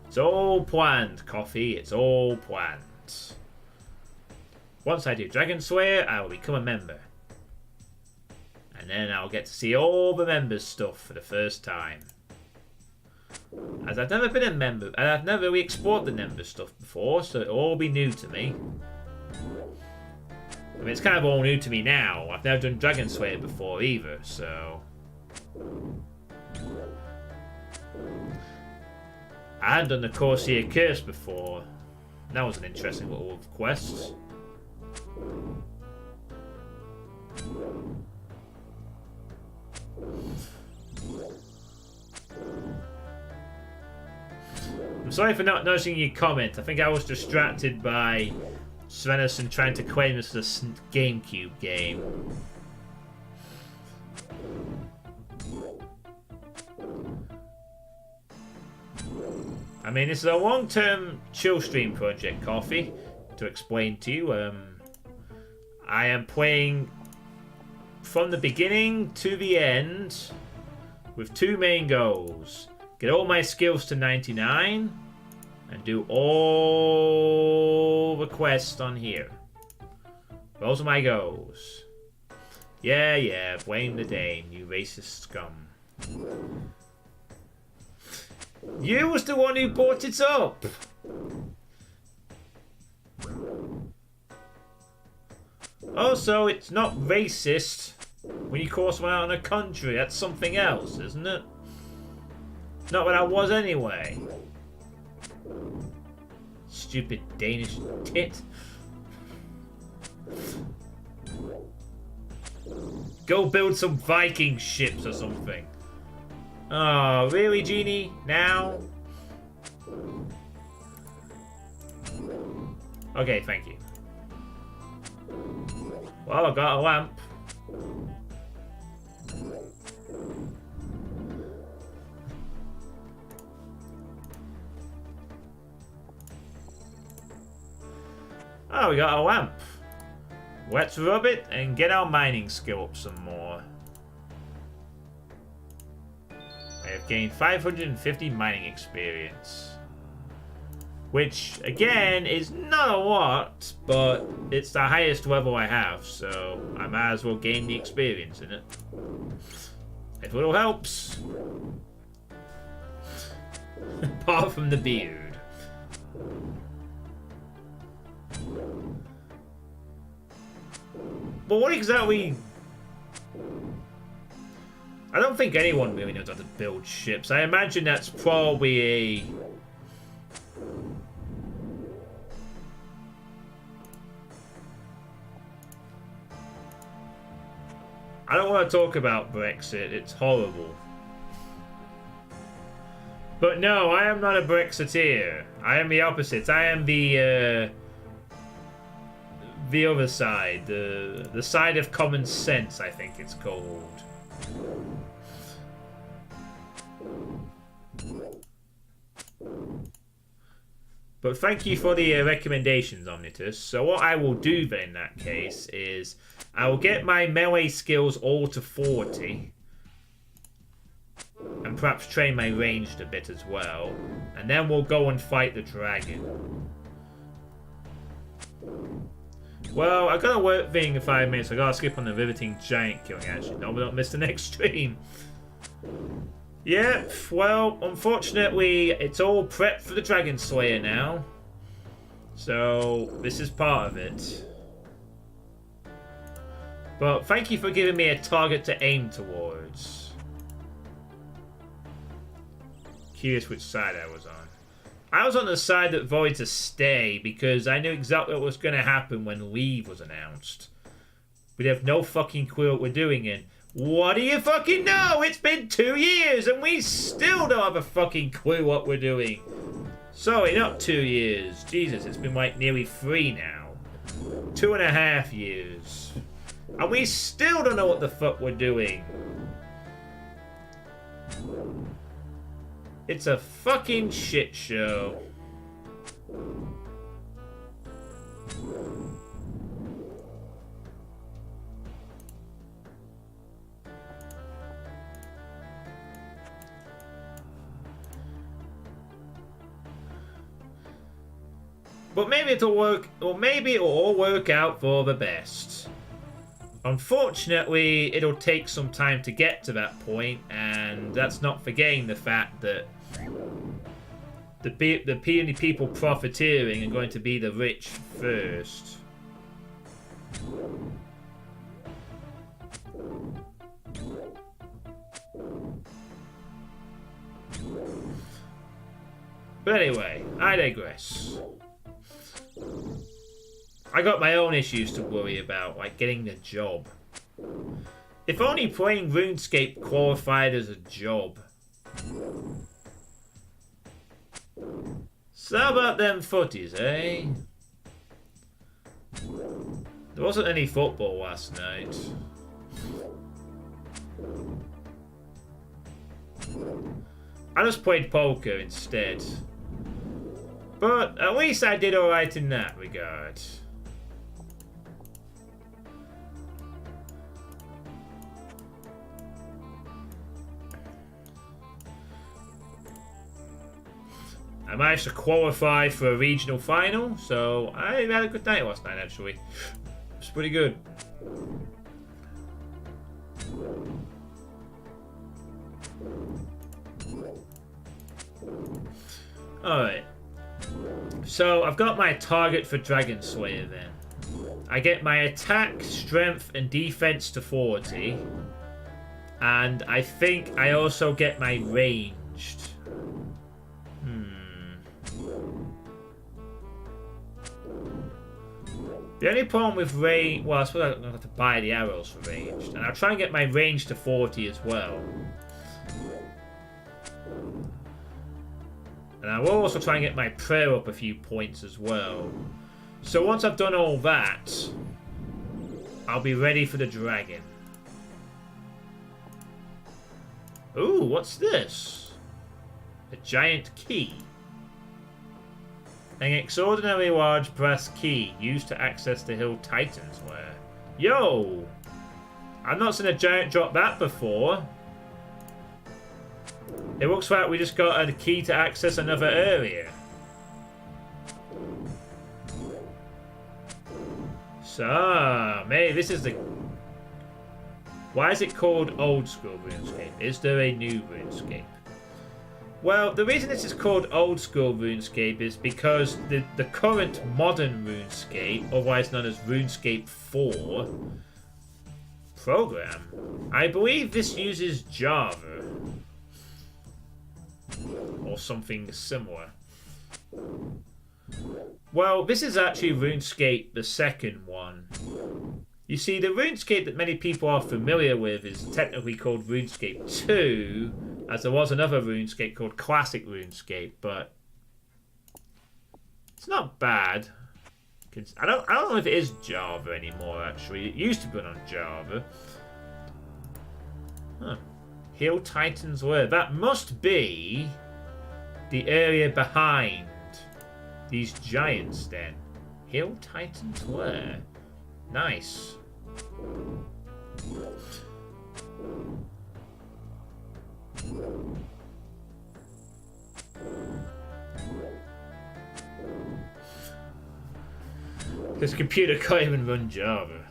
It's all planned, Coffee. It's all planned. Once I do Dragon Slayer, I will become a member. And then I'll get to see all the members' stuff for the first time. As I've never been a member, and I've never really explored the member stuff before, so it'll all be new to me. I mean, it's kind of all new to me now. I've never done Dragon Slayer before either, so... I hadn't done the Corsair Cove before. That was an interesting little quest. I'm sorry for not noticing your comment. I think I was distracted by Svenison trying to claim this as a GameCube game. I mean, this is a long-term chill stream project, Coffee, to explain to you. I am playing from the beginning to the end with two main goals. Get all my skills to 99 and do all the quests on here. Those are my goals. Yeah, blame the Dane, you racist scum. You was the one who brought it up. Also, it's not racist when you call someone out on a country. That's something else, isn't it? Not what I was anyway. Stupid Danish tit. Go build some Viking ships or something. Oh, really, Genie? Now? Okay, thank you. Well, I got a lamp. Oh, we got a lamp. Let's rub it and get our mining skill up some more. I have gained 550 mining experience. Which, again, is not a lot, but it's the highest level I have, so I might as well gain the experience in it. If it all helps. Apart from the beard. But what exactly... I don't think anyone really knows how to build ships. I imagine that's probably a... I don't want to talk about Brexit. It's horrible. But no, I am not a Brexiteer. I am the opposite. I am the other side. The side of common sense, I think it's called. But thank you for the recommendations, Omnitus. So what I will do then in that case is I will get my melee skills all to 40. And perhaps train my ranged a bit as well. And then we'll go and fight the dragon. Well, I got a work thing in 5 minutes. I gotta skip on the riveting giant killing actually. No, we don't miss the next stream. Yep, well, unfortunately, it's all prepped for the Dragon Slayer now. So, this is part of it. But thank you for giving me a target to aim towards. Curious which side I was on. I was on the side that voted to stay because I knew exactly what was going to happen when leave was announced. We'd have no fucking clue what we're doing in. What do you fucking know? It's been 2 years and we still don't have a fucking clue what we're doing. Sorry, not 2 years. Jesus, it's been like nearly 3 now. 2.5 years. And we still don't know what the fuck we're doing. It's a fucking shit show. But maybe it'll work, or maybe it'll all work out for the best. Unfortunately, it'll take some time to get to that point, and that's not forgetting the fact that the only people profiteering are going to be the rich first. But anyway, I digress. I got my own issues to worry about, like getting the job. If only playing RuneScape qualified as a job. So how about them footies, eh? There wasn't any football last night. I just played poker instead. But at least I did alright in that regard. I managed to qualify for a regional final, so I had a good night last night actually. It was pretty good. Alright. So I've got my target for Dragon Slayer then. I get my attack, strength, and defense to 40. And I think I also get my ranged. The only problem with range... Well, I suppose I'm going to have to buy the arrows for ranged. And I'll try and get my range to 40 as well. And I will also try and get my prayer up a few points as well. So once I've done all that, I'll be ready for the dragon. Ooh, what's this? A giant key. An extraordinary large brass key used to access the hill Titan's lair. Yo! I've not seen a giant drop that before. It looks like we just got a key to access another area. So, maybe this is the... Why is it called Old School RuneScape? Is there a new RuneScape? Well, the reason this is called Old School RuneScape is because the current modern RuneScape, otherwise known as RuneScape 4 program, I believe this uses Java. Or something similar. Well, this is actually RuneScape, the second one. You see, the RuneScape that many people are familiar with is technically called RuneScape 2, as there was another RuneScape called Classic RuneScape, but it's not bad. I don't know if it is Java anymore, actually. It used to be on Java. Huh. Hill Titan's Lair. That must be the area behind these giants, then. Hill Titan's Lair. Nice. This computer can't even run Java.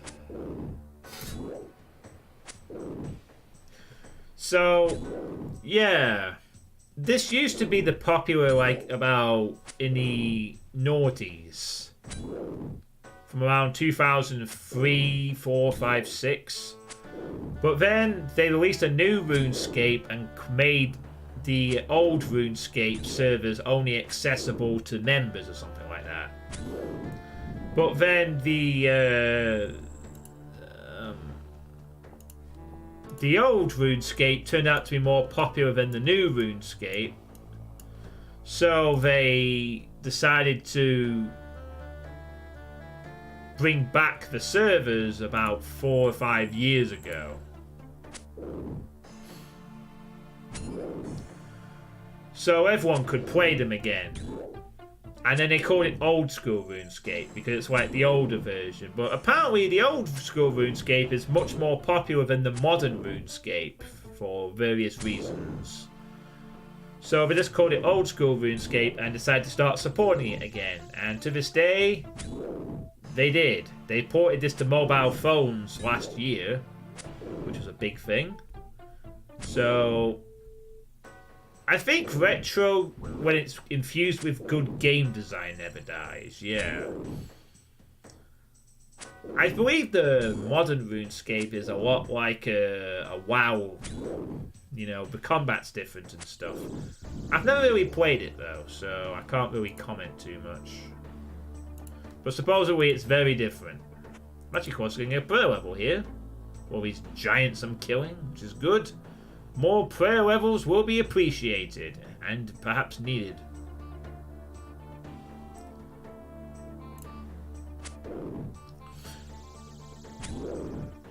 So, yeah. This used to be the popular, like, about in the noughties. From around 2003, 4, 5, 6. But then they released a new RuneScape and made the old RuneScape servers only accessible to members or something like that. But then the old RuneScape turned out to be more popular than the new RuneScape. So they decided to bring back the servers about 4 or 5 years ago. So everyone could play them again. And then they called it Old School RuneScape because it's like the older version. But apparently the Old School RuneScape is much more popular than the modern RuneScape for various reasons. So they just called it Old School RuneScape and decided to start supporting it again. And to this day, they did. They ported this to mobile phones last year, which was a big thing. So I think retro, when it's infused with good game design, never dies. Yeah. I believe the modern RuneScape is a lot like a WoW. You know, the combat's different and stuff. I've never really played it though, so I can't really comment too much. But supposedly it's very different. I'm actually considering a prayer level here. All these giants I'm killing, which is good. More prayer levels will be appreciated and perhaps needed.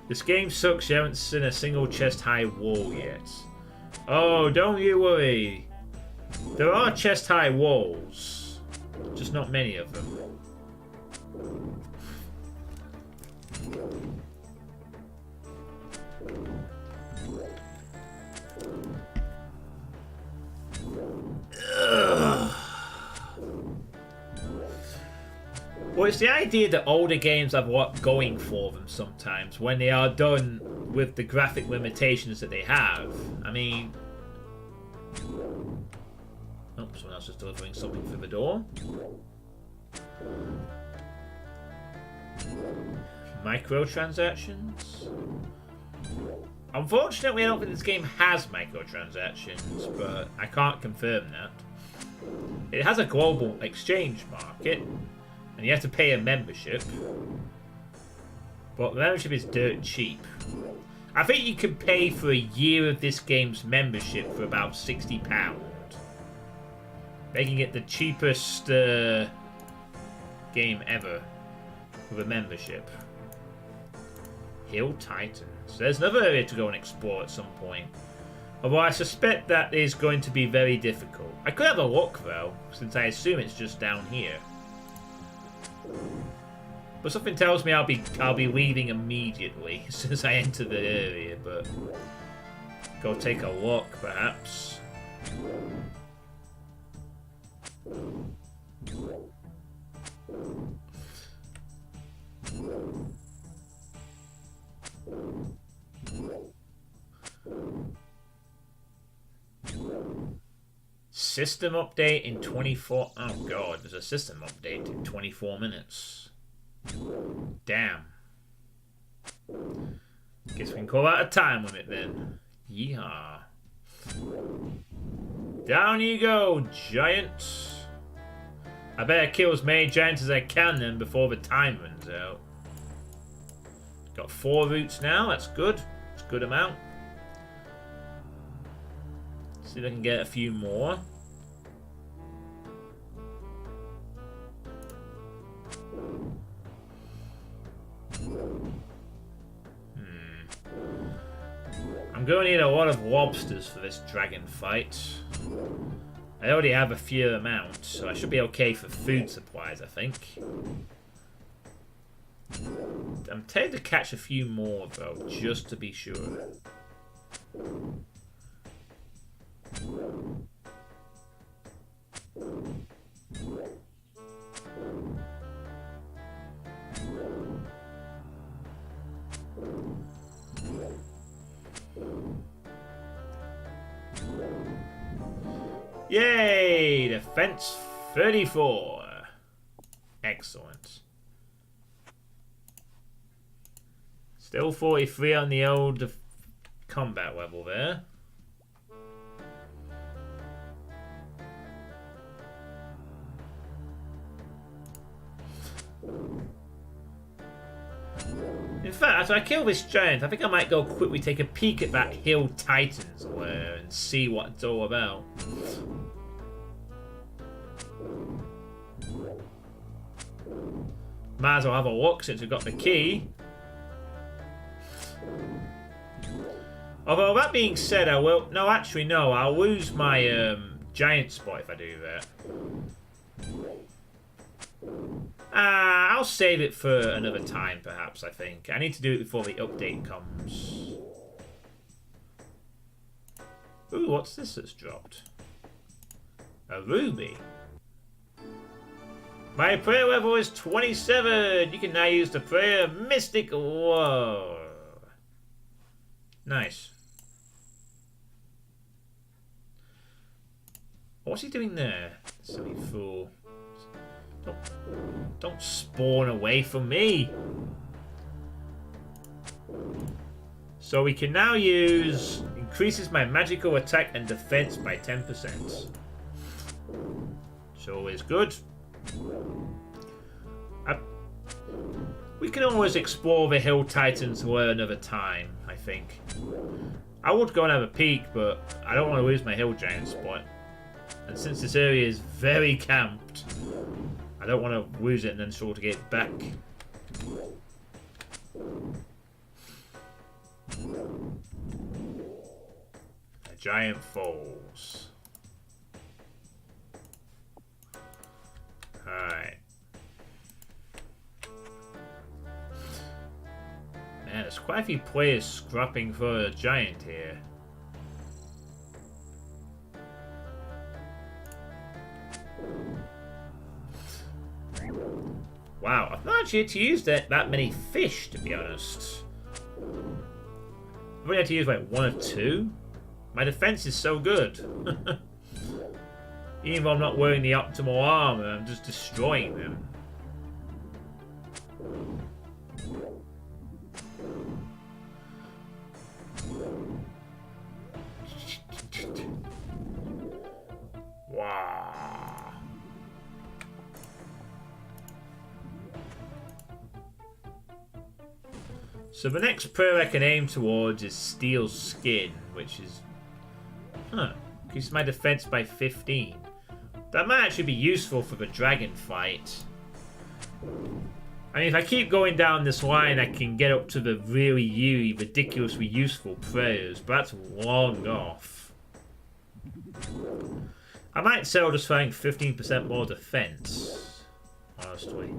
This game sucks. You haven't seen a single chest high wall yet. Oh, don't you worry. There are chest high walls, just not many of them. Well, it's the idea that older games have what going for them sometimes when they are done with the graphic limitations that they have. I mean, Oh, someone else is delivering something through the door. Microtransactions? Unfortunately, I don't think this game has microtransactions, but I can't confirm that. It has a global exchange market, and you have to pay a membership. But the membership is dirt cheap. I think you can pay for a year of this game's membership for about £60. Making it the cheapest game ever with a membership. Hill Titans. There's another area to go and explore at some point. Although I suspect that is going to be very difficult. I could have a look though, since I assume it's just down here. But something tells me I'll be leaving immediately as soon as I enter the area, but go take a look perhaps. System update in 24... Oh god, there's a system update in 24 minutes. Damn. Guess we can call that a time limit then. Yeehaw. Down you go, giant. I better kill as many giants as I can then before the time runs out. Got 4 routes now, that's good. It's a good amount. See if I can get a few more. I'm going to need a lot of lobsters for this dragon fight. I already have a few amount, so I should be okay for food supplies, I think. I'm tempted to catch a few more, though, just to be sure. Yay! Defense 34. Excellent. Still 43 on the old combat level there. In fact, after I kill this giant, I think I might go quickly take a peek at that Hill Titans lair and see what it's all about. Might as well have a look since we've got the key. Although, that being said, I will... No, actually, no. I'll lose my giant spot if I do that. I'll save it for another time, perhaps, I think. I need to do it before the update comes. Ooh, what's this that's dropped? A ruby. My prayer level is 27. You can now use the prayer Mystic. Whoa. Nice. What's he doing there? Silly fool. Don't spawn away from me. So we can now use... Increases my magical attack and defense by 10%. It's always good. We can always explore the Hill Titans lair another time, I think. I would go and have a peek, but I don't want to lose my Hill Giant spot. And since this area is very camped, I don't want to lose it and then struggle to get it back. A giant falls. Alright. Man, there's quite a few players scrapping for a giant here. Wow, I've not actually had to use that many fish, to be honest. I've only had to use like 1 or 2, My defense is so good. Even though I'm not wearing the optimal armor, I'm just destroying them. Wow. So the next prayer I can aim towards is Steel Skin, which is... increases my defense by 15. That might actually be useful for the dragon fight. I mean, if I keep going down this line, I can get up to the really ridiculously useful prayers, but that's long off. I might settle just for 15% more defense, honestly.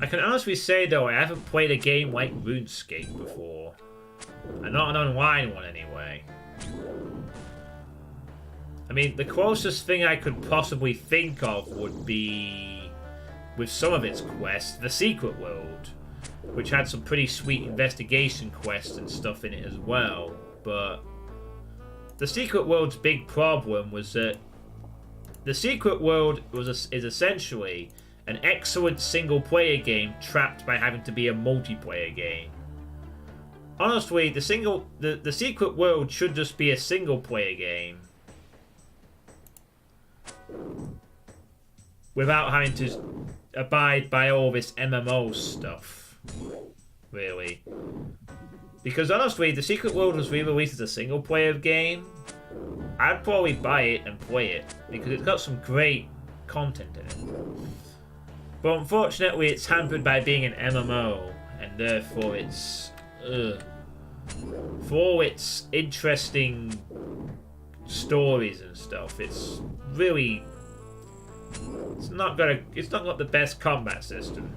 I can honestly say though, I haven't played a game like Runescape before. And not an online one anyway. I mean, the closest thing I could possibly think of would be, with some of its quests, the Secret World, which had some pretty sweet investigation quests and stuff in it as well. But the Secret World's big problem was that the Secret World is essentially an excellent single-player game trapped by having to be a multiplayer game. Honestly, the Secret World should just be a single-player game without having to abide by all this MMO stuff, really. Because honestly, the Secret World was re-released as a single-player game. I'd probably buy it and play it because it's got some great content in it. But unfortunately, it's hampered by being an MMO, and therefore it's... for all its interesting stories and stuff, it's really... It's not got the best combat system.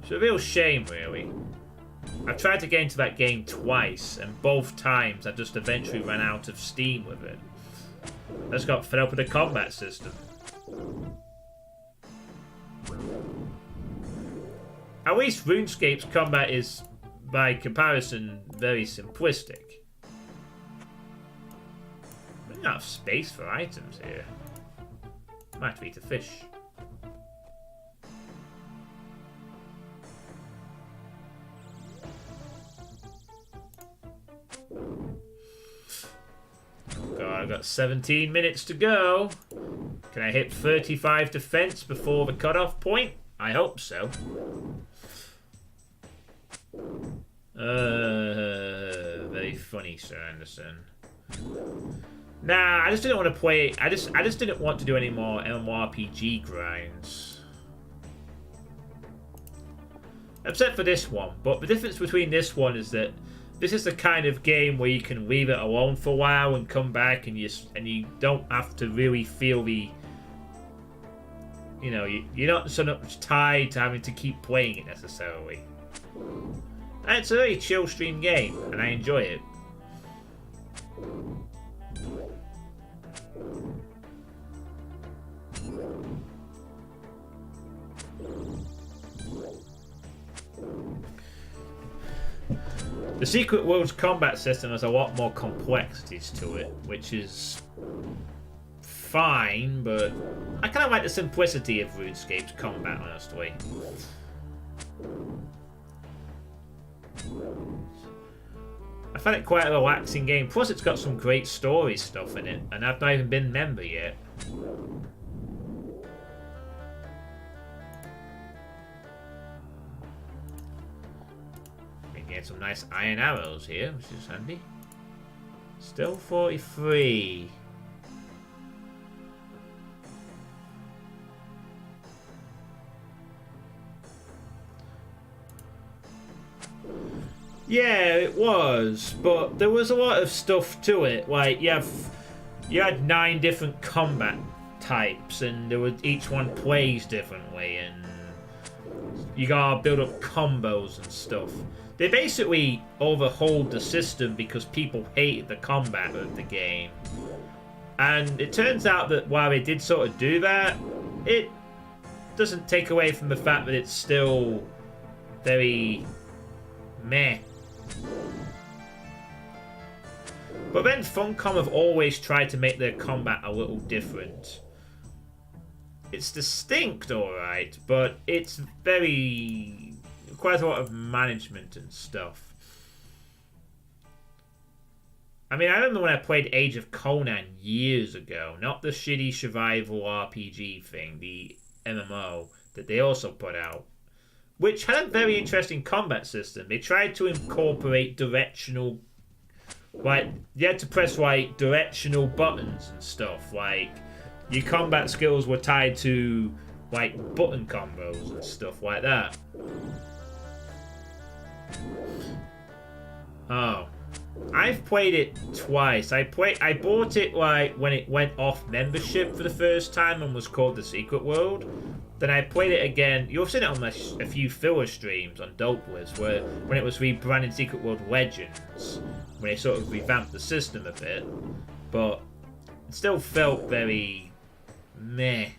It's a real shame, really. I've tried to get into that game twice, and both times I just eventually ran out of steam with it. I just got fed up with the combat system. At least RuneScape's combat is, by comparison, very simplistic. We don't have space for items here. Might have to eat a fish. God, I've got 17 minutes to go. Can I hit 35 defense before the cutoff point? I hope so. Very funny, Sir Anderson. Nah, I just didn't want to play. I just didn't want to do any more MMORPG grinds. Except for this one. But the difference between this one is that this is the kind of game where you can leave it alone for a while and come back, and you don't have to really feel the... You know, you're not so much tied to having to keep playing it necessarily. And it's a very chill stream game, and I enjoy it. The Secret World's combat system has a lot more complexities to it, which is fine, but I kind of like the simplicity of RuneScape's combat, honestly. I find it quite a relaxing game, plus it's got some great story stuff in it, and I've not even been a member yet. Get some nice iron arrows here, which is handy. Still 43. Yeah, it was, but there was a lot of stuff to it. Like you had 9 different combat types, and each one plays differently, and you gotta build up combos and stuff. They basically overhauled the system because people hated the combat of the game. And it turns out that while they did sort of do that, it doesn't take away from the fact that it's still very meh. But then Funcom have always tried to make their combat a little different. It's distinct, alright, but it's very... quite a lot of management and stuff. I mean, I remember when I played Age of Conan years ago, not the shitty survival RPG thing, the MMO that they also put out, which had a very interesting combat system. They tried to incorporate directional... like, you had to press, like, directional buttons and stuff. Like, your combat skills were tied to, like, button combos and stuff like that. Oh. I've played it twice. I bought it, like, when it went off membership for the first time and was called The Secret World. Then I played it again. You've seen it on a few filler streams on Dopeless, where when it was rebranded Secret World Legends, when they sort of revamped the system a bit, but it still felt very meh.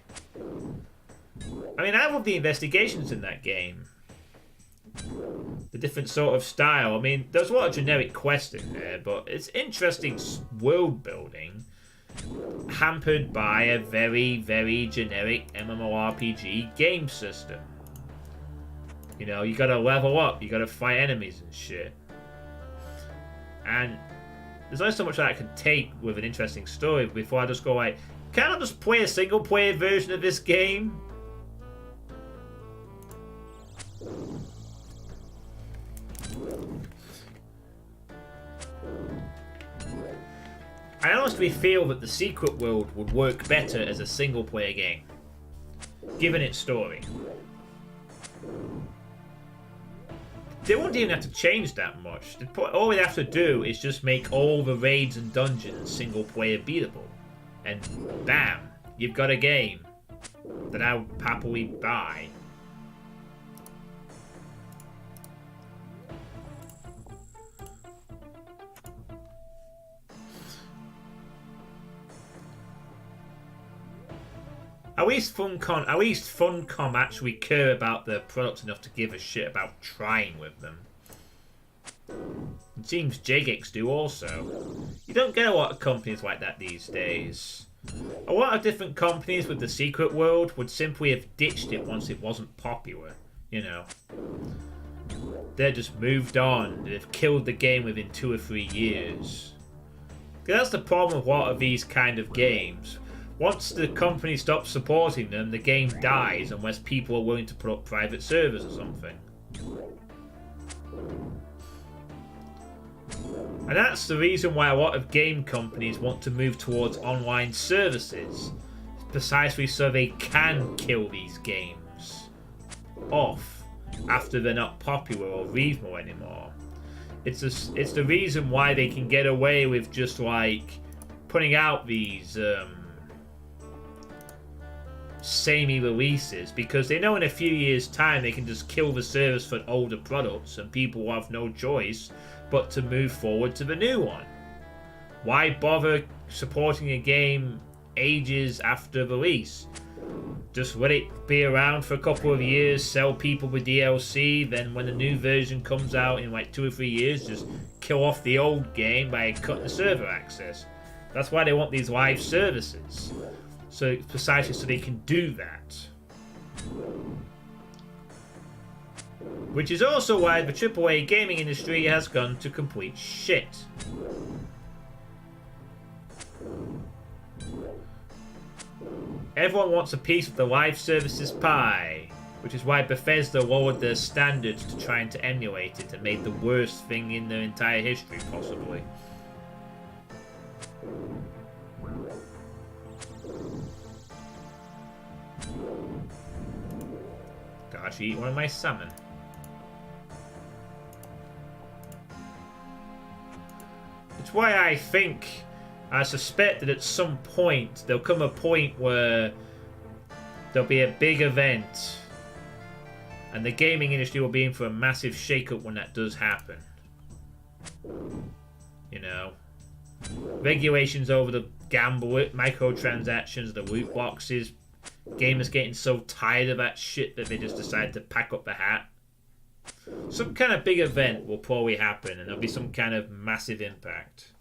I mean, I love the investigations in that game. The different sort of style. I mean, there's a lot of generic quests in there, but it's interesting world building, hampered by a very, very generic MMORPG game system. You know, you gotta level up, you gotta fight enemies and shit. And there's only so much that I can take with an interesting story before I just go like, can I just play a single player version of this game? I honestly feel that The Secret World would work better as a single player game, given its story. They won't even have to change that much. All they have to do is just make all the raids and dungeons single player beatable. And bam, you've got a game that I'll happily buy. At least Funcom actually care about their products enough to give a shit about trying with them. It seems Jagex do also. You don't get a lot of companies like that these days. A lot of different companies with The Secret World would simply have ditched it once it wasn't popular, you know. They're just moved on. They've killed the game within 2 or 3 years. 'Cause that's the problem with a lot of these kind of games. Once the company stops supporting them, the game dies unless people are willing to put up private servers or something. And that's the reason why a lot of game companies want to move towards online services, precisely so they can kill these games off after they're not popular or reasonable anymore. It's the reason why they can get away with just like putting out these samey releases, because they know in a few years' time they can just kill the service for older products and people will have no choice but to move forward to the new one. Why bother supporting a game ages after release? Just let it be around for a couple of years, sell people with DLC, then when the new version comes out in like 2 or 3 years, just kill off the old game by cutting the server access. That's why they want these live services. So precisely so they can do that. Which is also why the AAA gaming industry has gone to complete shit. Everyone wants a piece of the live services pie, which is why Bethesda lowered their standards to trying to emulate it and made the worst thing in their entire history, possibly. Gotta eat one of my salmon. It's why I suspect that at some point there'll come a point where there'll be a big event And the gaming industry will be in for a massive shake-up when that does happen. You know, regulations over the gamble, microtransactions, the loot boxes. Gamers getting so tired of that shit that they just decide to pack up the hat. Some kind of big event will probably happen, and there'll be some kind of massive impact.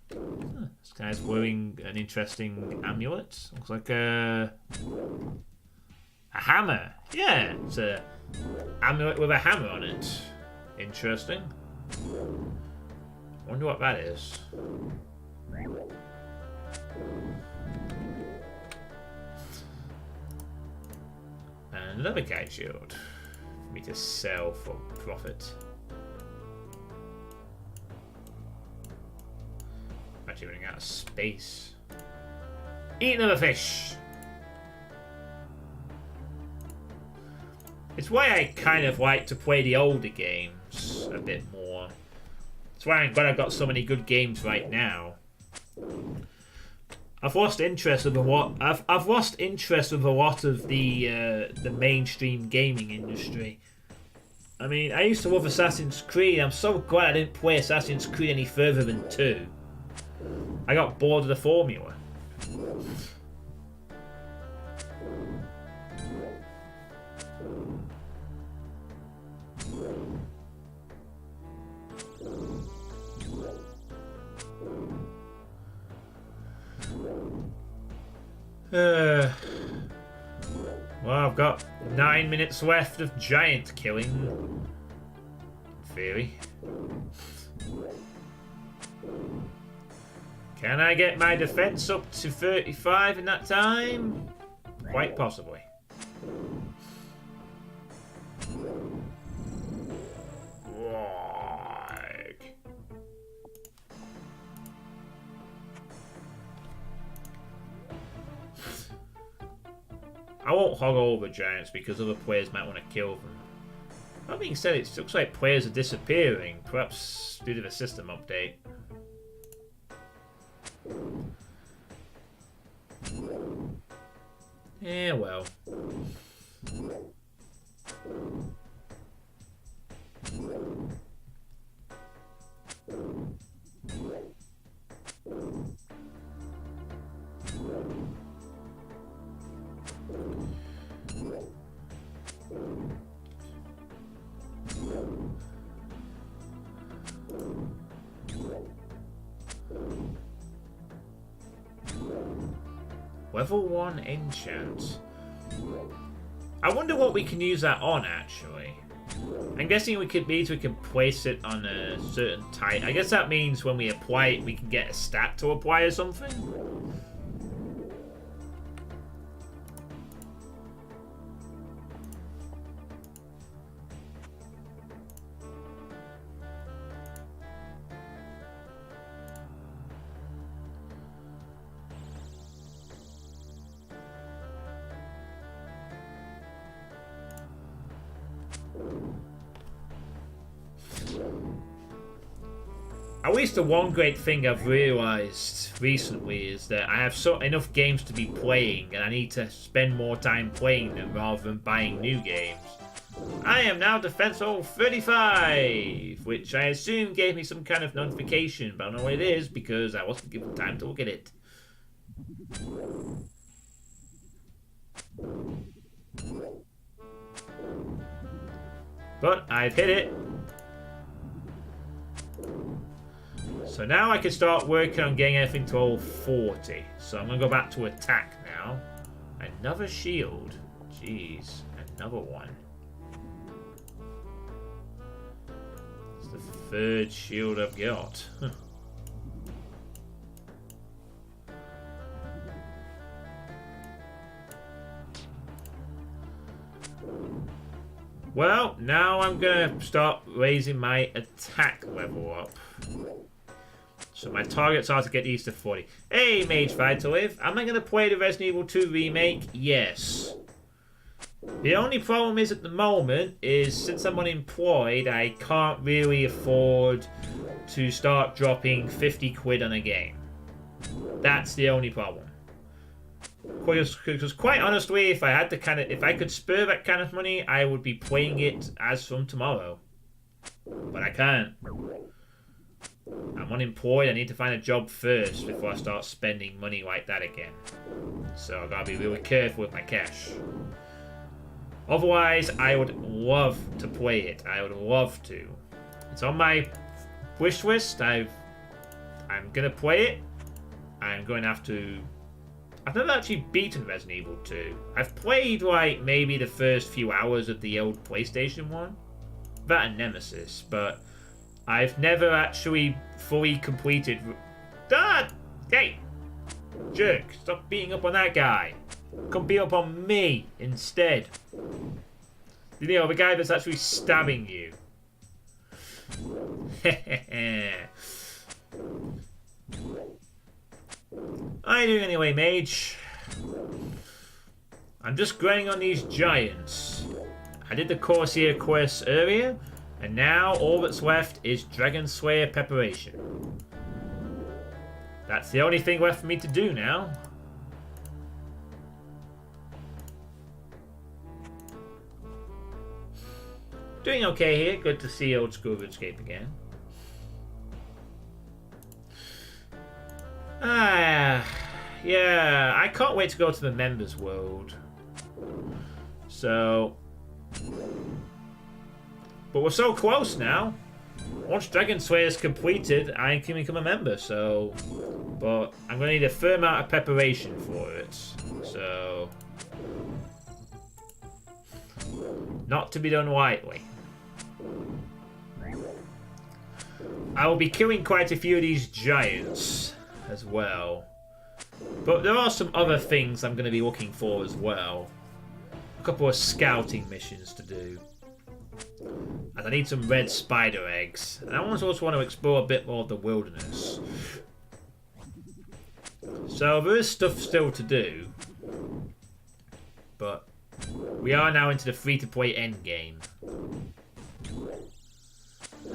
This guy's wearing an interesting amulet. Looks like a hammer. Yeah, it's a amulet with a hammer on it. Interesting. Wonder what that is. And another kite shield for me to sell for profit. Actually running out of space. Eat another fish! It's why I kind of like to play the older games a bit more. It's why I'm glad I've got so many good games right now. I've lost interest with a lot. I've lost interest with a lot of the mainstream gaming industry. I mean, I used to love Assassin's Creed. I'm so glad I didn't play Assassin's Creed any further than 2. I got bored of the formula. Well, I've got 9 minutes left of giant killing. In theory. Can I get my defense up to 35 in that time? Quite possibly. I won't hog over giants because other players might want to kill them. That being said, it looks like players are disappearing, perhaps due to the system update. Yeah, well. Level 1 enchant. I wonder what we can use that on, actually. I'm guessing we can place it on a certain type. I guess that means when we apply it, we can get a stat to apply or something. At least the one great thing I've realised recently is that I have enough games to be playing, and I need to spend more time playing them rather than buying new games. I am now defense level 35, which I assume gave me some kind of notification, but I don't know what it is because I wasn't given time to look at it. But I've hit it. So now I can start working on getting everything to level 40. So I'm going to go back to attack now. Another shield. Jeez, another one. It's the third shield I've got. Well, now I'm going to start raising my attack level up. So my targets are to get these to 40. Hey, Mage Vitalive, am I going to play the Resident Evil 2 remake? Yes. The only problem is at the moment is since I'm unemployed, I can't really afford to start dropping 50 quid on a game. That's the only problem. Because quite honestly, if I could spare that kind of money, I would be playing it as from tomorrow. But I can't. I'm unemployed. I need to find a job first before I start spending money like that again. So I gotta be really careful with my cash. Otherwise, I would love to play it. I would love to. It's on my wish list. I'm gonna play it. I'm going to have to. I've never actually beaten Resident Evil 2. I've played like maybe the first few hours of the old PlayStation one, that and Nemesis, but I've never actually fully completed. Dad, hey, jerk! Stop beating up on that guy. Come beat up on me instead. You know, the guy that's actually stabbing you. How you doing anyway, mage? I'm just grinding on these giants. I did the Corsair quest earlier, and now all that's left is Dragon Slayer preparation. That's the only thing left for me to do now. Doing okay here. Good to see old school Runescape again. Yeah, I can't wait to go to the members world. So, but we're so close now. Once Dragon Slayer's completed, I can become a member. So, but I'm gonna need a fair amount of preparation for it. So, not to be done lightly. I will be killing quite a few of these giants as well. But there are some other things I'm going to be looking for as well. A couple of scouting missions to do. And I need some red spider eggs. And I also want to explore a bit more of the wilderness. So there is stuff still to do. But we are now into the free-to-play endgame.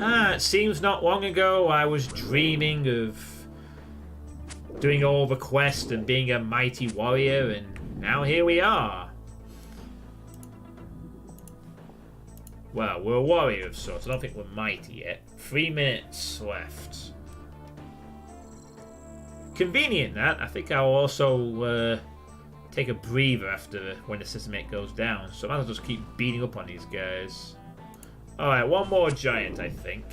It seems not long ago I was dreaming of doing all the quests and being a mighty warrior, and now here we are. Well, we're a warrior of sorts. I don't think we're mighty yet. 3 minutes left. Convenient that. I think I'll also take a breather after when the system 8 goes down. So I might as well just keep beating up on these guys. Alright, one more giant, I think.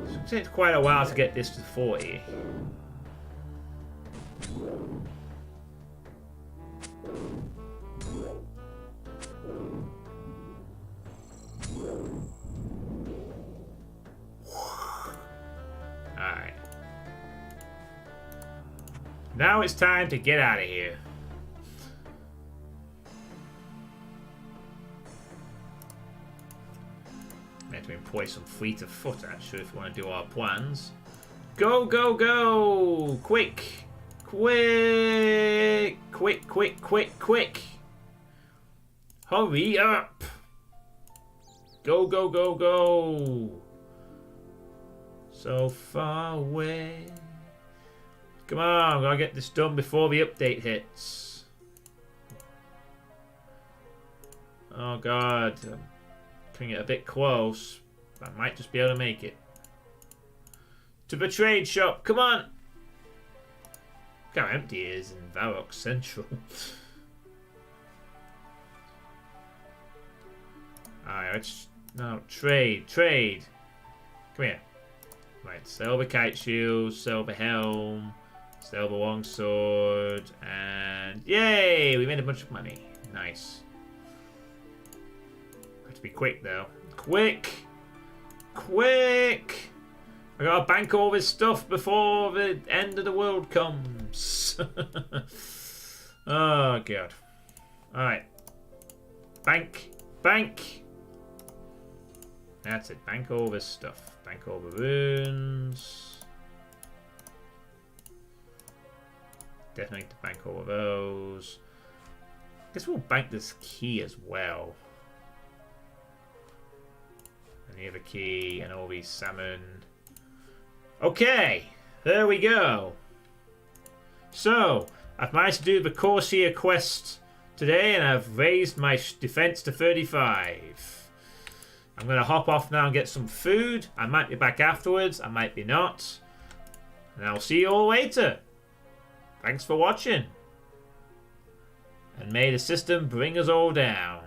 It takes quite a while to get this to 40. Alright. Now it's time to get out of here. Meant to employ some fleet of foot, actually, if we want to do our plans. Go, go, go! Quick! Quick! Quick, quick, quick, quick! Hurry up! Go, go, go, go! So far away. Come on, gotta get this done before the update hits. Oh god, I'm putting it a bit close. I might just be able to make it. To the trade shop, come on! Look how empty it is in Varrock Central. Alright, let's... No, trade. Come here. Right, sell the kite shield, sell the helm, sell the longsword, and... Yay! We made a bunch of money. Nice. Have to be quick, though. Quick! Quick! I gotta bank all this stuff before the end of the world comes. Oh, God. Alright. Bank. Bank! That's it. Bank all this stuff. Bank all the runes. definitely need to bank all of those. Guess we'll bank this key as well. And the other key and all these salmon. Okay, there we go. So, I've managed to do the Corsair quest today and I've raised my defense to 35. I'm going to hop off now and get some food. I might be back afterwards, I might be not. And I'll see you all later. Thanks for watching. And may the system bring us all down.